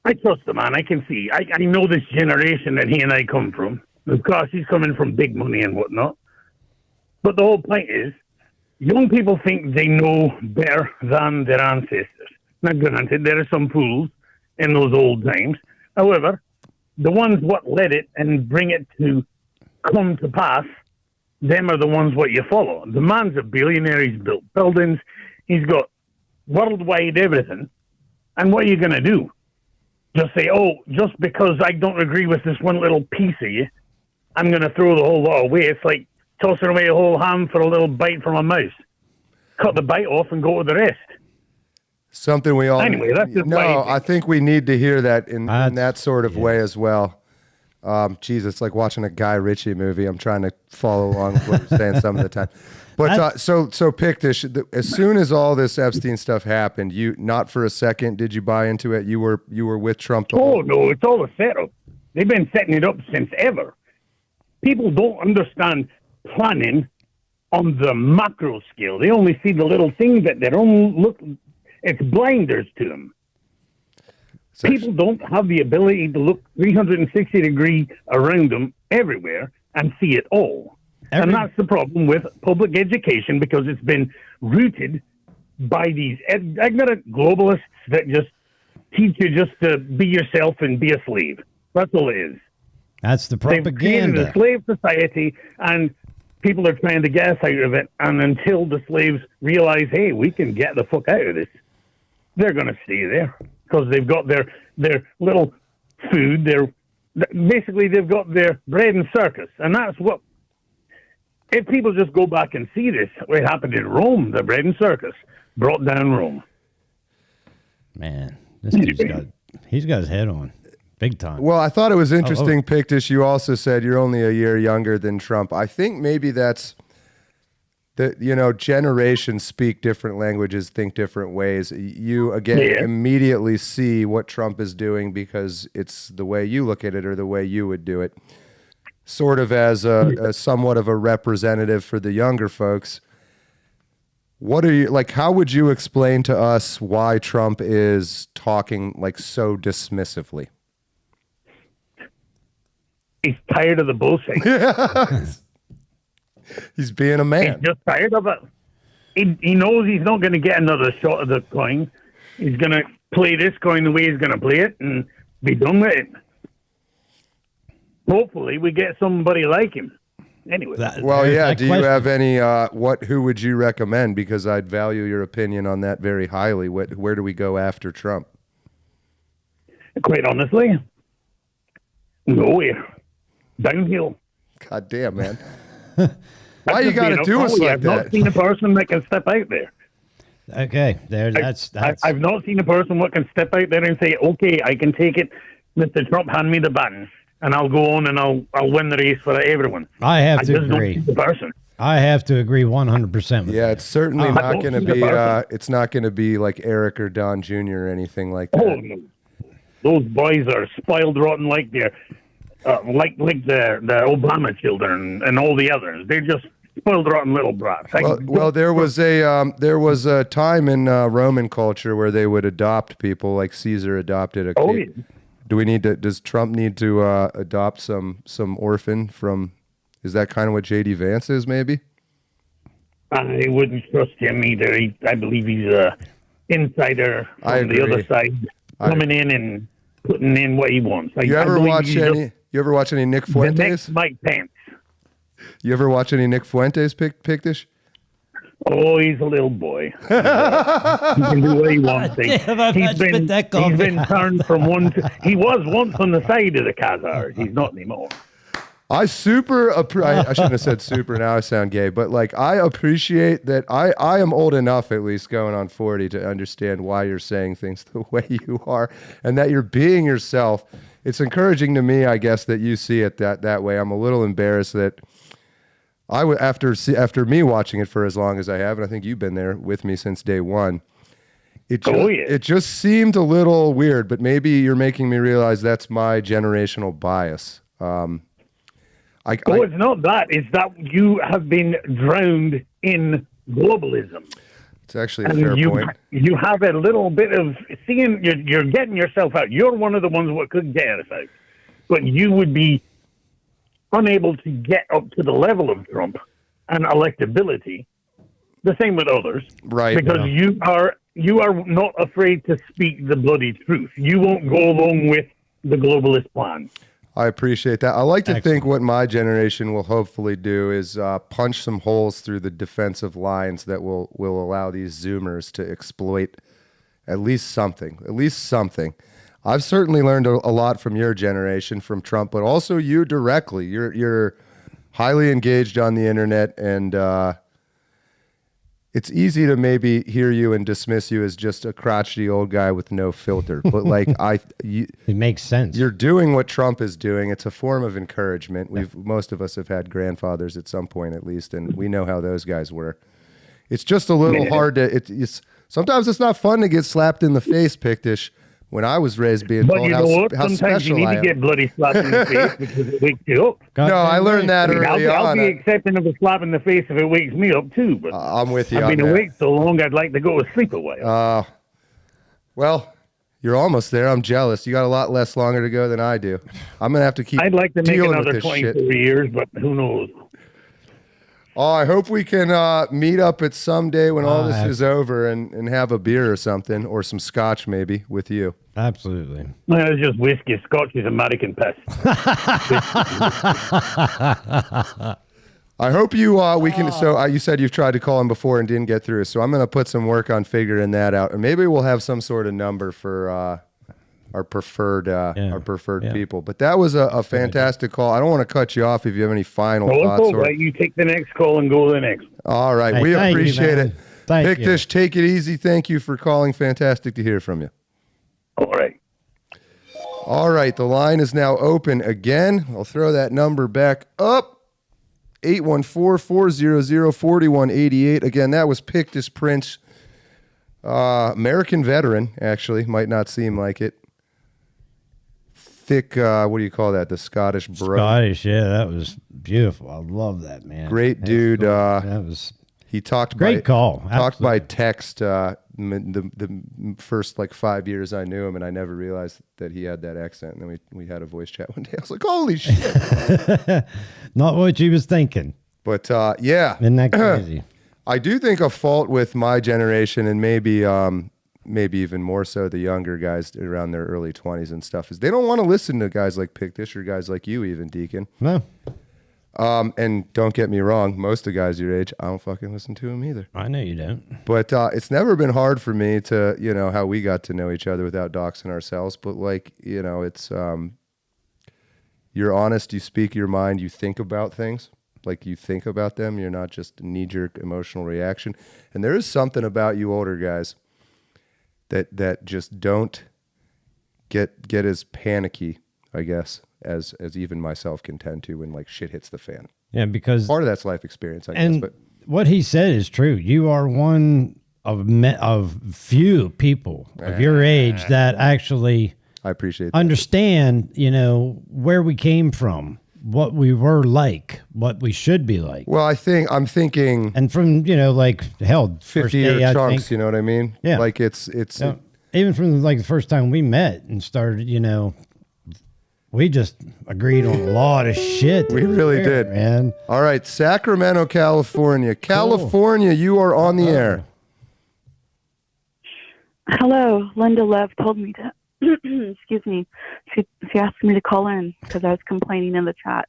I trust the man. I can see. I know this generation that he and I come from. Of course, he's coming from big money and whatnot. But the whole point is, young people think they know better than their ancestors. Now, granted, there are some fools in those old times. However, the ones what led it and bring it to come to pass, them are the ones what you follow. The man's a billionaire. He's built buildings. He's got worldwide everything. And what are you going to do? Just say, oh, just because I don't agree with this one little piece of you, I'm going to throw the whole lot away. It's like tossing away a whole ham for a little bite from a mouse. Cut the bite off and go with the rest. Something we all... Anyway, that's just I think we need to hear that in that sort of way as well. Geez, it's like watching a Guy Ritchie movie. I'm trying to follow along with what you're saying some of the time. But so Pictish, as soon as all this Epstein stuff happened, you not for a second did you buy into it? You were with Trump. No, it's all a setup. They've been setting it up since ever. People don't understand planning on the macro scale. They only see the little things that they don't look. It's blinders to them. People don't have the ability to look 360 degrees around them everywhere and see it all. And that's the problem with public education, because it's been rooted by these ignorant globalists that just teach you just to be yourself and be a slave. That's all it is. That's the propaganda. They've created a slave society, and people are trying to get us out of it. And until the slaves realize, hey, we can get the fuck out of this, they're going to stay there because they've got their little food. Basically, they've got their bread and circus, and that's what. If people just go back and see this, what happened in Rome, the bread and circus brought down Rome. Man, this dude's he's got his head on. Big time. Well, I thought it was interesting, Pictish. You also said you're only a year younger than Trump. I think maybe that's generations speak different languages, think different ways. You, again, immediately see what Trump is doing because it's the way you look at it or the way you would do it. Sort of as a somewhat of a representative for the younger folks. What are you like? How would you explain to us why Trump is talking like so dismissively? He's tired of the bullshit. He's being a man. He's just tired of it. He knows he's not going to get another shot of the coin. He's going to play this coin the way he's going to play it and be done with it. Hopefully, we get somebody like him. Anyway. Do you have any, who would you recommend? Because I'd value your opinion on that very highly. Where do we go after Trump? Quite honestly, nowhere. Downhill. God damn, man. Why you got to do us like I've not seen a person that can step out there. Okay, that's. I've not seen a person that can step out there and say, okay, I can take it. Mr. Trump, hand me the baton. And I'll go on and I'll win the race for everyone. I have to agree. Don't see the person. I have to agree 100% with Yeah, that. it's certainly not going to be. It's not going to be like Eric or Don Jr. or anything like that. Oh no, those boys are spoiled rotten like they're like the Obama children and all the others. They're just spoiled rotten little brats. Well, there was a time in Roman culture where they would adopt people, like Caesar adopted a kid. Does Trump need to adopt some orphan from, is that kind of what J.D. Vance is, maybe? I wouldn't trust him either. I believe he's an insider from the other side, coming in and putting in what he wants. You ever watch any Nick Fuentes? The next Mike Pence. You ever watch any Nick Fuentes, Pictish? Oh, he's a little boy. He can do what he wants. He's been turned from one to... He was once on the side of the Khazars. He's not anymore. I shouldn't have said super, now I sound gay, but like I appreciate that I am old enough, at least going on 40, to understand why you're saying things the way you are and that you're being yourself. It's encouraging to me, I guess, that you see it that way. I'm a little embarrassed that after me watching it for as long as I have, and I think you've been there with me since day one, it just seemed a little weird, but maybe you're making me realize that's my generational bias. It's not that. It's that you have been drowned in globalism. It's actually a fair point. You have a little bit of seeing. You're getting yourself out. You're one of the ones what could get us out, but you would be unable to get up to the level of Trump and electability. The same with others, right? Because you are not afraid to speak the bloody truth. You won't go along with the globalist plan. I appreciate that. I like to think what my generation will hopefully do is punch some holes through the defensive lines that will allow these Zoomers to exploit at least something. At least something. I've certainly learned a lot from your generation, from Trump, but also you directly. You're highly engaged on the internet, and it's easy to maybe hear you and dismiss you as just a crotchety old guy with no filter. But like it makes sense. You're doing what Trump is doing. It's a form of encouragement. Most of us have had grandfathers at some point at least, and we know how those guys were. It's just a little hard to. Sometimes it's not fun to get slapped in the face, Pictish. When I was raised being told how sometimes special you I need am. to get bloody slapped in the face because it wakes you up. No, I learned that early on. I'll be accepting of a slap in the face if it wakes me up too. But I'm with you. I've been awake so long, I'd like to go to sleep a while. Well, you're almost there. I'm jealous. You got a lot less longer to go than I do. I'm gonna have to keep. I'd like to make dealing another with this 24 shit. years, but who knows? Oh, I hope we can meet up at some day when all this is over and have a beer or something, or some scotch maybe with you. Absolutely. No, it's just whiskey. Scotch is American piss. I hope you we can. So you said you've tried to call him before and didn't get through. So I'm going to put some work on figuring that out, and maybe we'll have some sort of number for our preferred people. But that was a fantastic call. I don't want to cut you off if you have any final thoughts. Right, you take the next call and go to the next. All right, Hey, we thank you, appreciate man. it. Thank you. Pictish, take it easy. Thank you for calling. Fantastic to hear from you. All right. All right, the line is now open again. I'll throw that number back up. 814-400-4188. Again, that was Pictish Prince. American veteran, actually. Might not seem like it. Thick, what do you call that? The Scottish bro. Scottish, yeah, that was beautiful. I love that, man. Great dude. That was he talked great call. Talked by text the first 5 years I knew him, and I never realized that he had that accent. And then we had a voice chat one day. I was like, holy shit. Not what you was thinking. But yeah. Isn't that crazy? I do think a fault with my generation, and maybe even more so the younger guys around their early 20s and stuff, is they don't want to listen to guys like Pictish or guys like you even, Deacon. No. And don't get me wrong, most of the guys your age, I don't fucking listen to them either. I know you don't. But it's never been hard for me to, how we got to know each other without doxing ourselves. But it's you're honest, you speak your mind, you think about things. Like you think about them. You're not just a knee-jerk emotional reaction. And there is something about you older guys that just don't get as panicky, I guess, as even myself can tend to when shit hits the fan. Yeah, because part of that's life experience, I guess. But what he said is true. You are one of few people of your age that actually I appreciate that. understand, where we came from, what we were like, what we should be like. Well, I'm thinking, and from 50-year chunks. You know what I mean? Yeah. It's even from the first time we met and started, we just agreed on a lot of shit. We really did, man. All right, Sacramento, California. California, you are on the air. Hello, Linda Love told me to. Excuse me. She asked me to call in because I was complaining in the chat.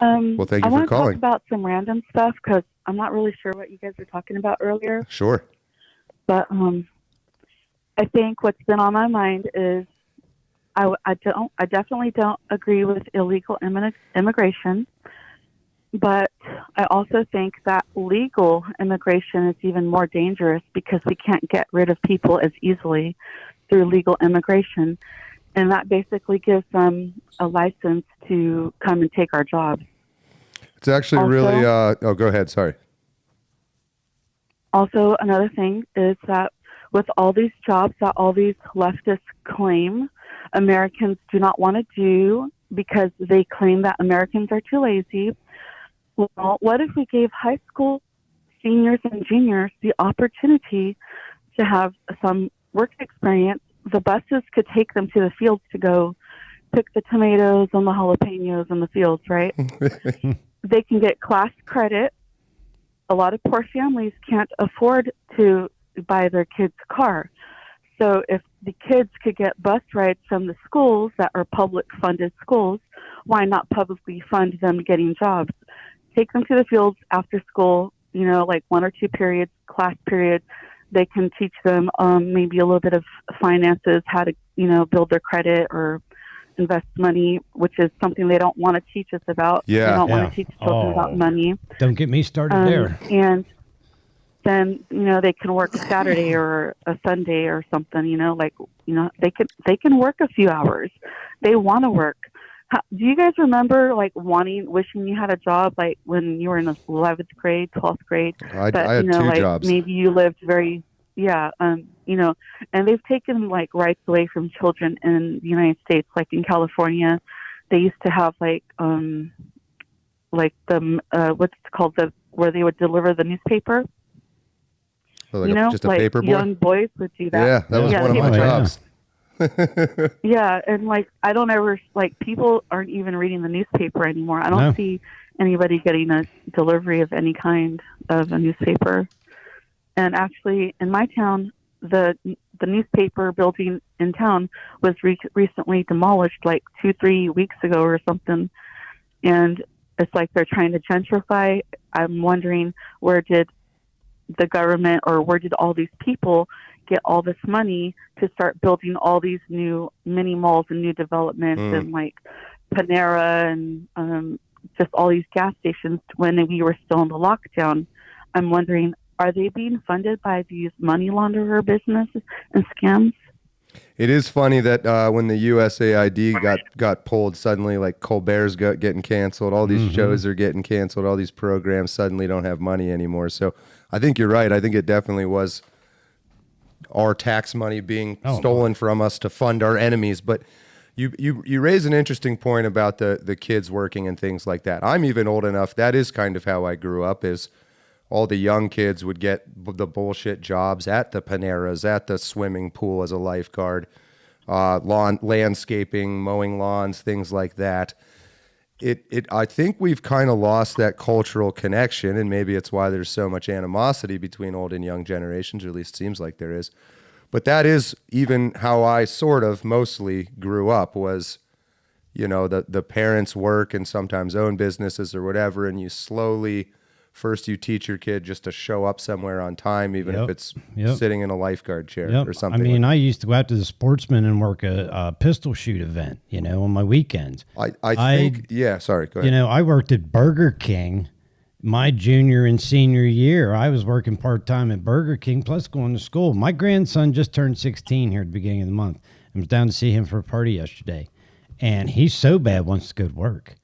Well, thank you for calling. I want to talk about some random stuff because I'm not really sure what you guys were talking about earlier. Sure. But I think what's been on my mind is I definitely don't agree with illegal immigration, but I also think that legal immigration is even more dangerous because we can't get rid of people as easily through legal immigration, and that basically gives them a license to come and take our jobs. It's actually also, really go ahead, sorry. Also, another thing is that with all these jobs that all these leftists claim Americans do not want to do because they claim that Americans are too lazy. Well, what if we gave high school seniors and juniors the opportunity to have some work experience, the buses could take them to the fields to go pick the tomatoes and the jalapenos in the fields, right? They can get class credit. A lot of poor families can't afford to buy their kids' car. So if the kids could get bus rides from the schools that are public funded schools, why not publicly fund them getting jobs? Take them to the fields after school, you know, like 1 or 2 periods, class periods. They can teach them maybe a little bit of finances, how to, you know, build their credit or invest money, which is something they don't want to teach us about. Yeah. They don't want to teach children about money. Don't get me started there. And then, you know, they can work a Saturday or a Sunday or something, you know, like, you know, they can work a few hours. They want to work. Do you guys remember, like, wishing you had a job, like, when you were in the 11th grade, 12th grade? I had you know, 2 like, jobs. Maybe you lived very, you know, and they've taken, like, rights away from children in the United States. Like, in California, they used to have, like the, what's it called, where they would deliver the newspaper. So like you know, just a like paper boy? young boys would do that. Yeah, that was one of my paper boy. jobs. Yeah, and like I don't ever like people aren't even reading the newspaper anymore. I don't No. see anybody getting a delivery of any kind of a newspaper. And actually, in my town, the newspaper building in town was recently demolished, like 2-3 weeks ago or something. And it's like they're trying to gentrify. I'm wondering, where did the government or where did all these people get all this money to start building all these new mini malls and new developments and like Panera and just all these gas stations when we were still in the lockdown? I'm wondering, are they being funded by these money launderer businesses and scams? It is funny that when the USAID got pulled, suddenly like Colbert's getting canceled, all these shows are getting canceled, all these programs suddenly don't have money anymore. So I think you're right. I think it definitely was our tax money being stolen from us to fund our enemies. But you raise an interesting point about the kids working and things like that. I'm even old enough. That is kind of how I grew up, is all the young kids would get the bullshit jobs at the Paneras, at the swimming pool as a lifeguard, landscaping, mowing lawns, things like that. I think we've kind of lost that cultural connection, and maybe it's why there's so much animosity between old and young generations, or at least seems like there is. But that is even how I sort of mostly grew up, was, you know, the parents work and sometimes own businesses or whatever, and you slowly... First, you teach your kid just to show up somewhere on time, even if it's sitting in a lifeguard chair or something. I mean, I used to go out to the Sportsman and work a pistol shoot event, you know, on my weekends. I think, sorry, go ahead. You know, I worked at Burger King my junior and senior year. I was working part-time at Burger King plus going to school. My grandson just turned 16 here at the beginning of the month. I was down to see him for a party yesterday, and he so bad wants to go to work.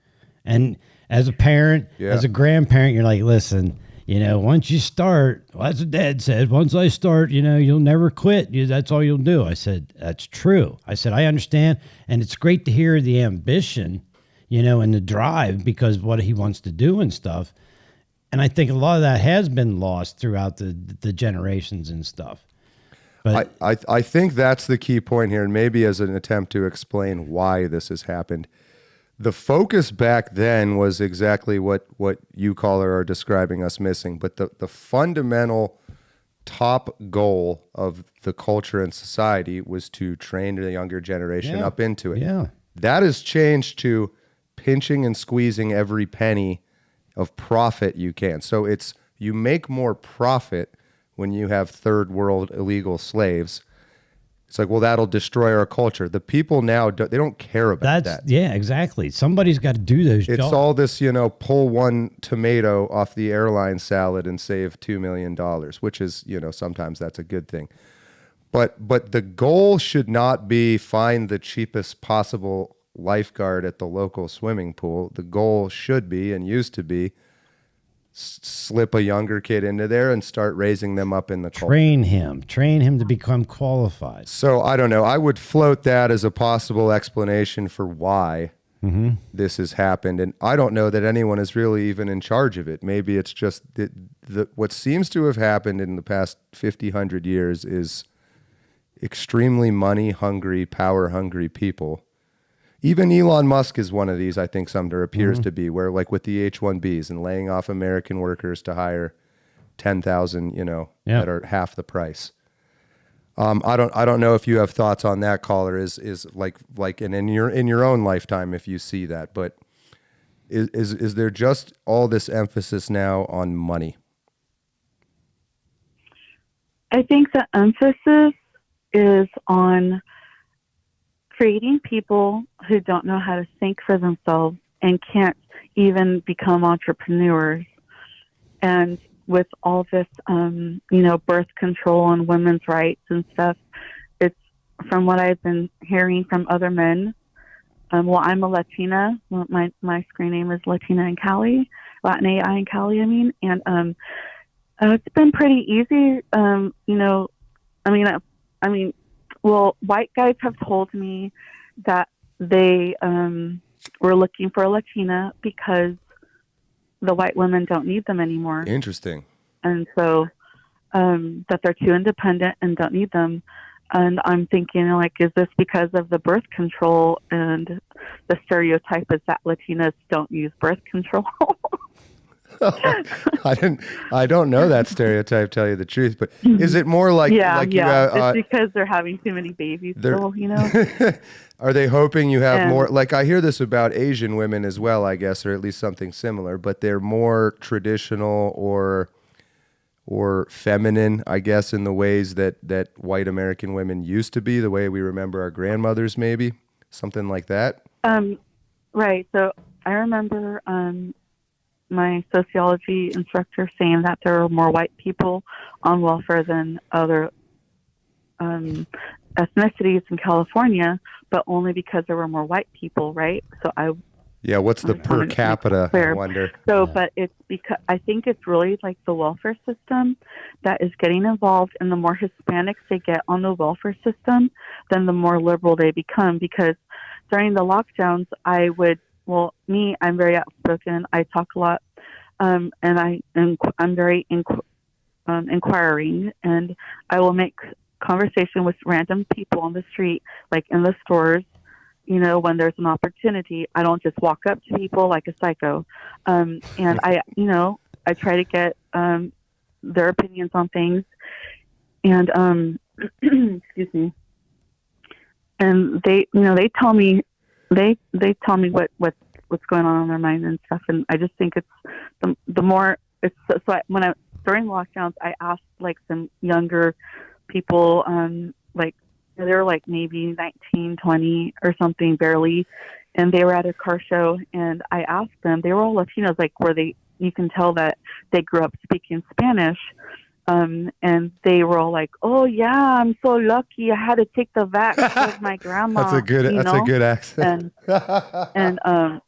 And as a parent, as a grandparent, you're like, listen, you know, once you start, well, that's what Dad said. Once I start, you know, you'll never quit. That's all you'll do. I said, that's true. I said, I understand. And it's great to hear the ambition, you know, and the drive, because what he wants to do and stuff. And I think a lot of that has been lost throughout the generations and stuff. But I think that's the key point here. And maybe as an attempt to explain why this has happened, the focus back then was exactly what you caller are describing us missing. But the fundamental top goal of the culture and society was to train the younger generation up into it. Yeah. That has changed to pinching and squeezing every penny of profit you can. So it's, you make more profit when you have third world illegal slaves. It's like, well, that'll destroy our culture. The people now, they don't care about that. Yeah, exactly. Somebody's got to do those jobs. It's all this, you know, pull one tomato off the airline salad and save $2 million, which is, you know, sometimes that's a good thing. But the goal should not be find the cheapest possible lifeguard at the local swimming pool. The goal should be, and used to be, slip a younger kid into there and start raising them up in the culture. Train him to become qualified. So I don't know. I would float that as a possible explanation for why this has happened. And I don't know that anyone is really even in charge of it. Maybe it's just what seems to have happened in the past 100 years is extremely money-hungry, power-hungry people. Even Elon Musk is one of these, I think, there appears to be, where like with the H-1Bs and laying off American workers to hire 10,000, that are half the price. I don't know if you have thoughts on that, caller. Is like and in your own lifetime, if you see that, but is there just all this emphasis now on money? I think the emphasis is on creating people who don't know how to think for themselves and can't even become entrepreneurs. And with all this, birth control and women's rights and stuff, it's from what I've been hearing from other men. I'm a Latina. My screen name is Latina in Cali, Latin AI in Cali, and it's been pretty easy. White guys have told me that they were looking for a Latina because the white women don't need them anymore. Interesting. And so that they're too independent and don't need them. And I'm thinking, like, is this because of the birth control and the stereotype is that Latinas don't use birth control? I don't know that stereotype, tell you the truth, but is it more like it's because they're having too many babies still, Are they hoping you have more? Like, I hear this about Asian women as well, I guess, or at least something similar, but they're more traditional or feminine, I guess, in the ways that white American women used to be, the way we remember our grandmothers, maybe something like that. Right. So I remember my sociology instructor saying that there were more white people on welfare than other ethnicities in California, but only because there were more white people, right? So what's the per capita, I wonder? So, but it's because I think it's really like the welfare system that is getting involved, and the more Hispanics they get on the welfare system, then the more liberal they become. Because during the lockdowns, I'm very outspoken. I talk a lot, and I'm very inquiring, and I will make conversation with random people on the street, like in the stores. When there's an opportunity, I don't just walk up to people like a psycho. And I try to get their opinions on things. And excuse me. And they tell me what's going on in their mind and stuff. And I just think it's the more it's during lockdowns, I asked like some younger people, they were like maybe 19, 20 or something, barely. And they were at a car show, and I asked them, they were all Latinos, like you can tell that they grew up speaking Spanish. And they were all like, "Oh yeah, I'm so lucky. I had to take the vax with my grandma." That's a good accent. And I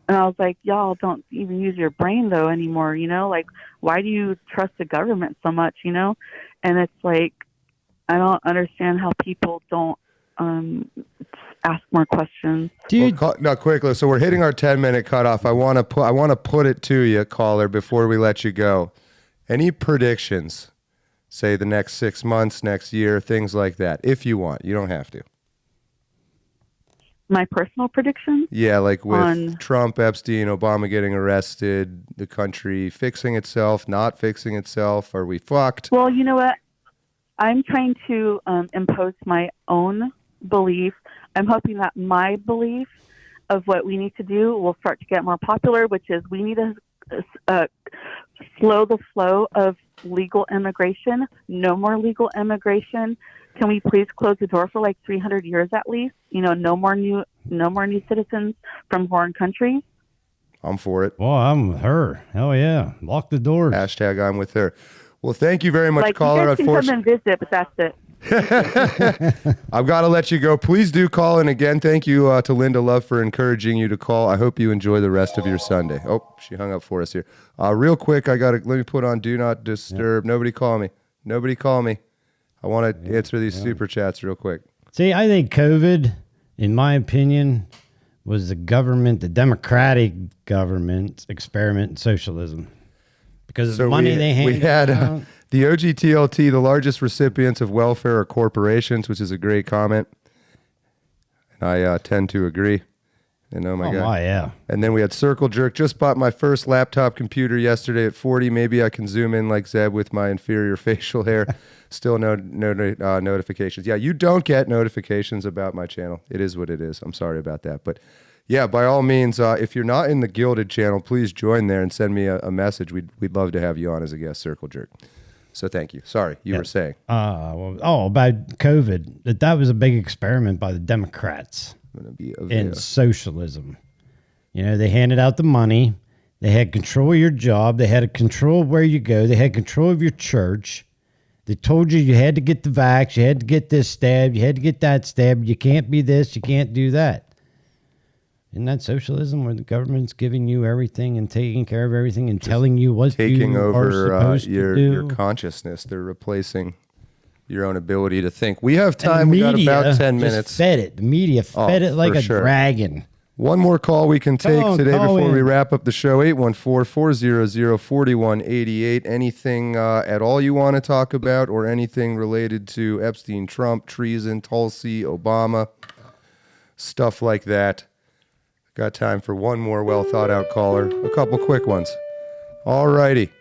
was like, "Y'all don't even use your brain though anymore, like why do you trust the government so much, And it's like, I don't understand how people don't ask more questions. Dude, quickly. So we're hitting our 10-minute cutoff. I want to put it to you, caller, before we let you go. Any predictions? Say the next 6 months, next year, things like that. If you want, you don't have to. My personal predictions? Yeah, like with Trump, Epstein, Obama getting arrested, the country fixing itself, not fixing itself. Are we fucked? Well, you know what? I'm trying to impose my own belief. I'm hoping that my belief of what we need to do will start to get more popular, which is we need to slow the flow of legal immigration. No more legal immigration. Can we please close the door for like 300 years at least? No more new citizens from foreign countries. I'm for it. Well, I'm with her. Hell yeah. Lock the doors. Hashtag I'm with her. Well, thank you very much, caller. You guys can come and visit, but that's it. I've got to let you go. Please do call in again. Thank you to Linda Love for encouraging you to call. I hope you enjoy the rest of your Sunday. Oh, she hung up for us here. Real quick, let me put on Do Not Disturb. Yep. Nobody call me. Nobody call me. I want to answer these super chats real quick. See, I think COVID in my opinion, was the Democratic government experiment in socialism. Because of the money they handed we had out. the OGTLT, the largest recipients of welfare are corporations, which is a great comment. And I tend to agree. And oh my God. Yeah. And then we had Circle Jerk. Just bought my first laptop computer yesterday at 40. Maybe I can zoom in like Zeb with my inferior facial hair. Still no notifications. Yeah, you don't get notifications about my channel. It is what it is. I'm sorry about that. But yeah, by all means, if you're not in the Gilded channel, please join there and send me a message. We'd love to have you on as a guest, Circle Jerk. So thank you. Sorry, you were saying. About COVID. That was a big experiment by the Democrats in socialism. You know, they handed out the money. They had control of your job. They had control of where you go. They had control of your church. They told you had to get the vax. You had to get this stabbed. You had to get that stabbed. You can't be this. You can't do that. Isn't that socialism where the government's giving you everything and taking care of everything and telling you what taking you over are supposed to do? your consciousness? They're replacing your own ability to think. We have time. We got about 10 minutes. Fed it. The media fed it like a dragon. One more call we can take today before we wrap up the show. 814-400-4188. Anything at all you want to talk about, or anything related to Epstein, Trump, treason, Tulsi, Obama, stuff like that. Got time for one more well-thought-out caller. A couple quick ones. All righty.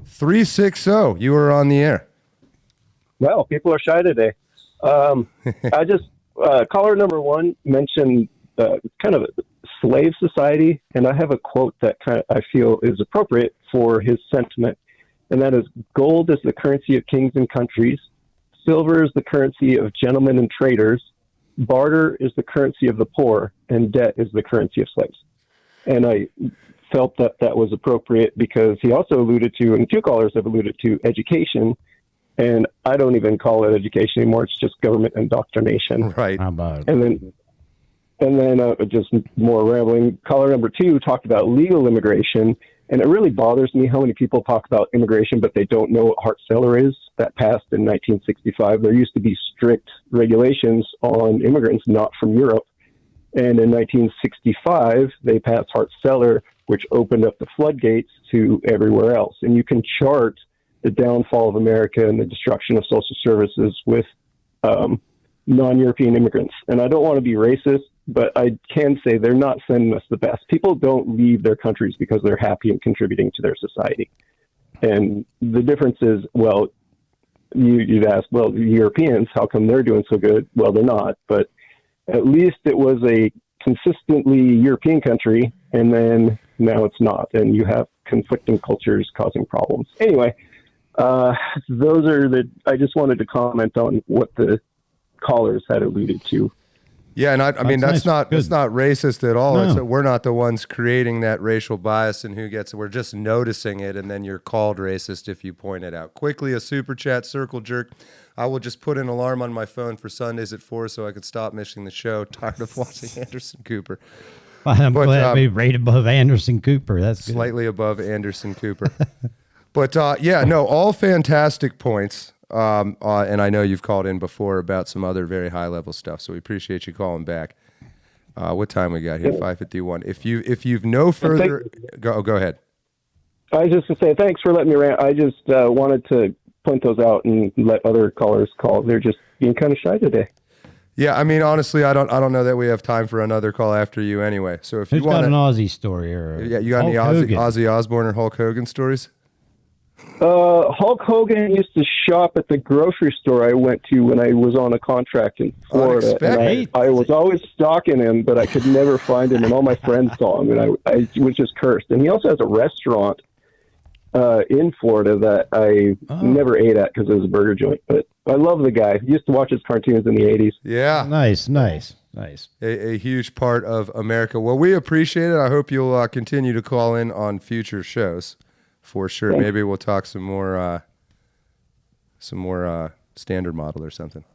360, you are on the air. Well, people are shy today. I just, caller number one mentioned kind of a slave society, and I have a quote that I feel is appropriate for his sentiment, and that is, gold is the currency of kings and countries, silver is the currency of gentlemen and traders, barter is the currency of the poor, and debt is the currency of slaves. And I felt that that was appropriate because he also alluded to, and two callers have alluded to, education. And I don't even call it education anymore. It's just government indoctrination. Right. How about it? And then just more rambling. Caller number two talked about legal immigration. And it really bothers me how many people talk about immigration, but they don't know what Hart-Celler is. That passed in 1965. There used to be strict regulations on immigrants not from Europe. And in 1965, they passed Hart-Celler, which opened up the floodgates to everywhere else. And you can chart the downfall of America and the destruction of social services with non-European immigrants. And I don't want to be racist, but I can say they're not sending us the best. People don't leave their countries because they're happy and contributing to their society. And the difference is, well, you'd ask, well, the Europeans, how come they're doing so good? Well, they're not, but at least it was a consistently European country, and then now it's not. And you have conflicting cultures causing problems. Anyway, those are I just wanted to comment on what the callers had alluded to. Yeah, and I mean that's not racist at all. No. It's that we're not the ones creating that racial bias and who gets it. We're just noticing it, and then you're called racist if you point it out. Quickly, a super chat, Circle Jerk. I will just put an alarm on my phone for Sundays at 4 so I could stop missing the show. Tired of watching Anderson Cooper. I'm glad we rate above Anderson Cooper. That's good. Slightly above Anderson Cooper. But yeah, no, all fantastic points. And I know you've called in before about some other very high level stuff, so we appreciate you calling back. What time we got here? 5:51. If you've no further, go ahead. I was just to say thanks for letting me rant. I just wanted to point those out and let other callers call. They're just being kind of shy today. Yeah, I mean, honestly, I don't know that we have time for another call after you anyway. So if you want got an Ozzy story, or you got any Ozzy Osbourne or Hulk Hogan stories? Hulk Hogan used to shop at the grocery store I went to when I was on a contract in Florida. And I was always stalking him, but I could never find him, and all my friends saw him, and I was just cursed. And he also has a restaurant in Florida that I never ate at because it was a burger joint. But I love the guy. I used to watch his cartoons in the 80s. Yeah. Nice. A huge part of America. Well, we appreciate it. I hope you'll continue to call in on future shows. For sure. Thanks. Maybe we'll talk some more standard model or something.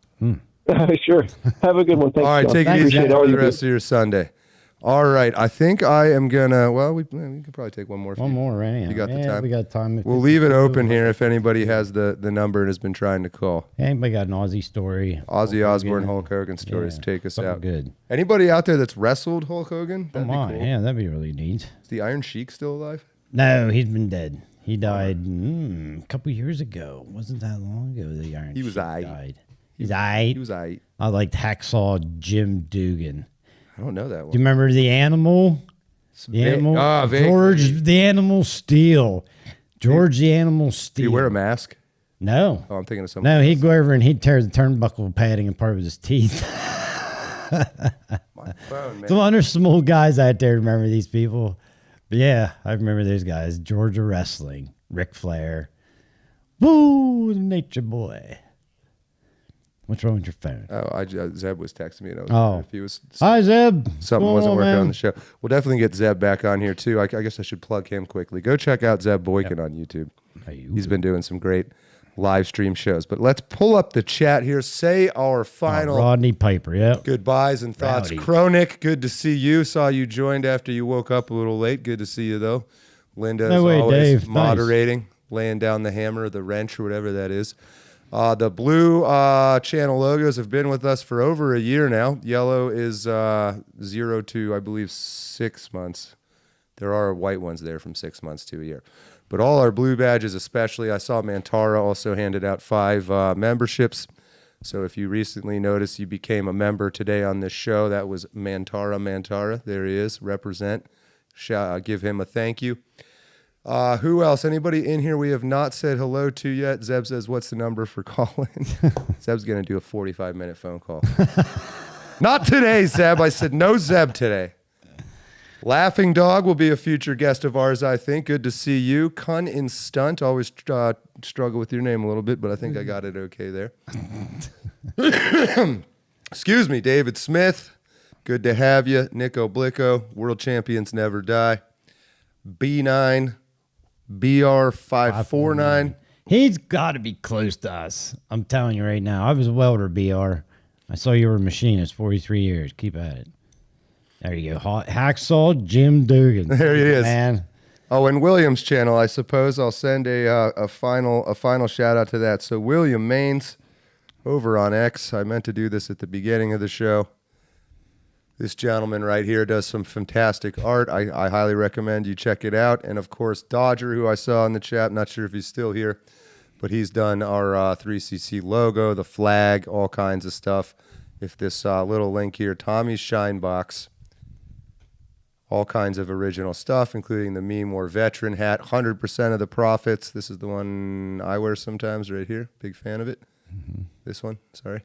Sure. Have a good one. Thanks, all right, John. take it easy. Enjoy the rest of your Sunday. All right. I think I am going to, well, we could probably take one more. One more, right? You got the time? We got time. We'll leave it open here if anybody has the number and has been trying to call. Anybody got an Ozzy story? Ozzy Osbourne, Hulk Hogan stories. Take us out. Good. Anybody out there that's wrestled Hulk Hogan? Come on. Cool. Yeah, that'd be really neat. Is the Iron Sheik still alive? No, he's been dead. He died a couple years ago. Wasn't that long ago the Iron Sheik died. He was aight. I liked Hacksaw Jim Dugan. I don't know that one. Do you remember the animal? George the Animal Steel. George the Animal Steel. Did he wear a mask? No. Oh, I'm thinking of something. No, he'd go over and he'd tear the turnbuckle padding apart with his teeth. My phone, man. So there's some old guys out there remember these people. But yeah, I remember those guys. Georgia Wrestling, Ric Flair. Woo, Nature Boy. What's wrong with your phone? Oh, Zeb was texting me. And I was if he was hi, Zeb. Something wasn't working on the show. We'll definitely get Zeb back on here, too. I guess I should plug him quickly. Go check out Zeb Boykin on YouTube. He's been doing some great live stream shows. But let's pull up the chat here. Say our final Rodney Piper, goodbyes and thoughts. Rowdy. Chronic, good to see you. Saw you joined after you woke up a little late. Good to see you, though. Linda, as always, Dave. moderating, laying down the hammer, the wrench, or whatever that is. The blue channel logos have been with us for over a year now. Yellow is 0 to, I believe, 6 months. There are white ones there from 6 months to a year. But all our blue badges especially, I saw Mantara also handed out 5 memberships. So if you recently noticed you became a member today on this show, that was Mantara. There he is. Represent. Give him a thank you. Who else? Anybody in here we have not said hello to yet? Zeb says, what's the number for calling? Zeb's going to do a 45-minute phone call. Not today, Zeb. I said no Zeb today. Laughing Dog will be a future guest of ours, I think. Good to see you. Cun in Stunt. Always struggle with your name a little bit, but I think I got it okay there. Excuse me, David Smith. Good to have you. Nick Oblico. World champions never die. B9. BR549. He's got to be close to us. I'm telling you right now. I was a welder, BR. I saw you were a machinist 43 years. Keep at it. There you go. Hacksaw Jim Dugan. There he is. Man. Oh, and William's channel, I suppose I'll send a final shout out to that. So William Maines over on X. I meant to do this at the beginning of the show. This gentleman right here does some fantastic art. I highly recommend you check it out. And, of course, Dodger, who I saw in the chat. Not sure if he's still here, but he's done our 3CC logo, the flag, all kinds of stuff. If this little link here, Tommy's Shine Box, all kinds of original stuff, including the Meme War Veteran hat, 100% of the profits. This is the one I wear sometimes right here. Big fan of it. Mm-hmm. This one, sorry.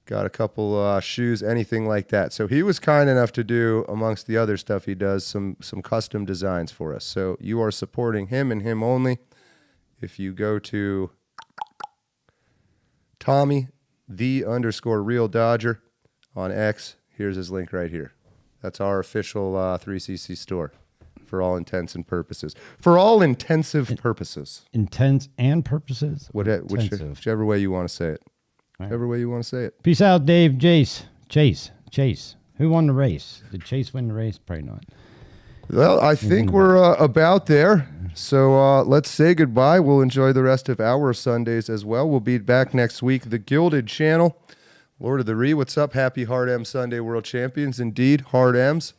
Got a couple shoes, anything like that. So he was kind enough to do, amongst the other stuff he does, some custom designs for us. So you are supporting him and him only. If you go to Tommy, _Real Dodger on X, here's his link right here. That's our official 3CC store for all intents and purposes. For all intensive purposes. Intents and purposes? Whichever way you want to say it. Whichever way you want to say it. Peace out, Dave. Chase. Who won the race? Did Chase win the race? Probably not. Well, I think we're about there. So let's say goodbye. We'll enjoy the rest of our Sundays as well. We'll be back next week. The Gilded Channel. Lord of the Ree, what's up? Happy Hard M Sunday World Champions. Indeed, Hard M's.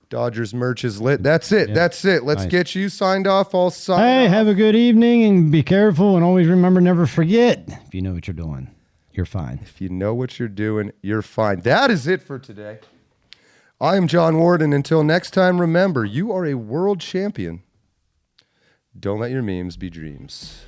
Dodgers merch is lit. That's it. Yeah. That's it. Let's get you signed off. All signed off. Have a good evening and be careful and always remember, never forget. If you know what you're doing, you're fine. If you know what you're doing, you're fine. That is it for today. I am John Ward, and until next time, remember, you are a world champion. Don't let your memes be dreams.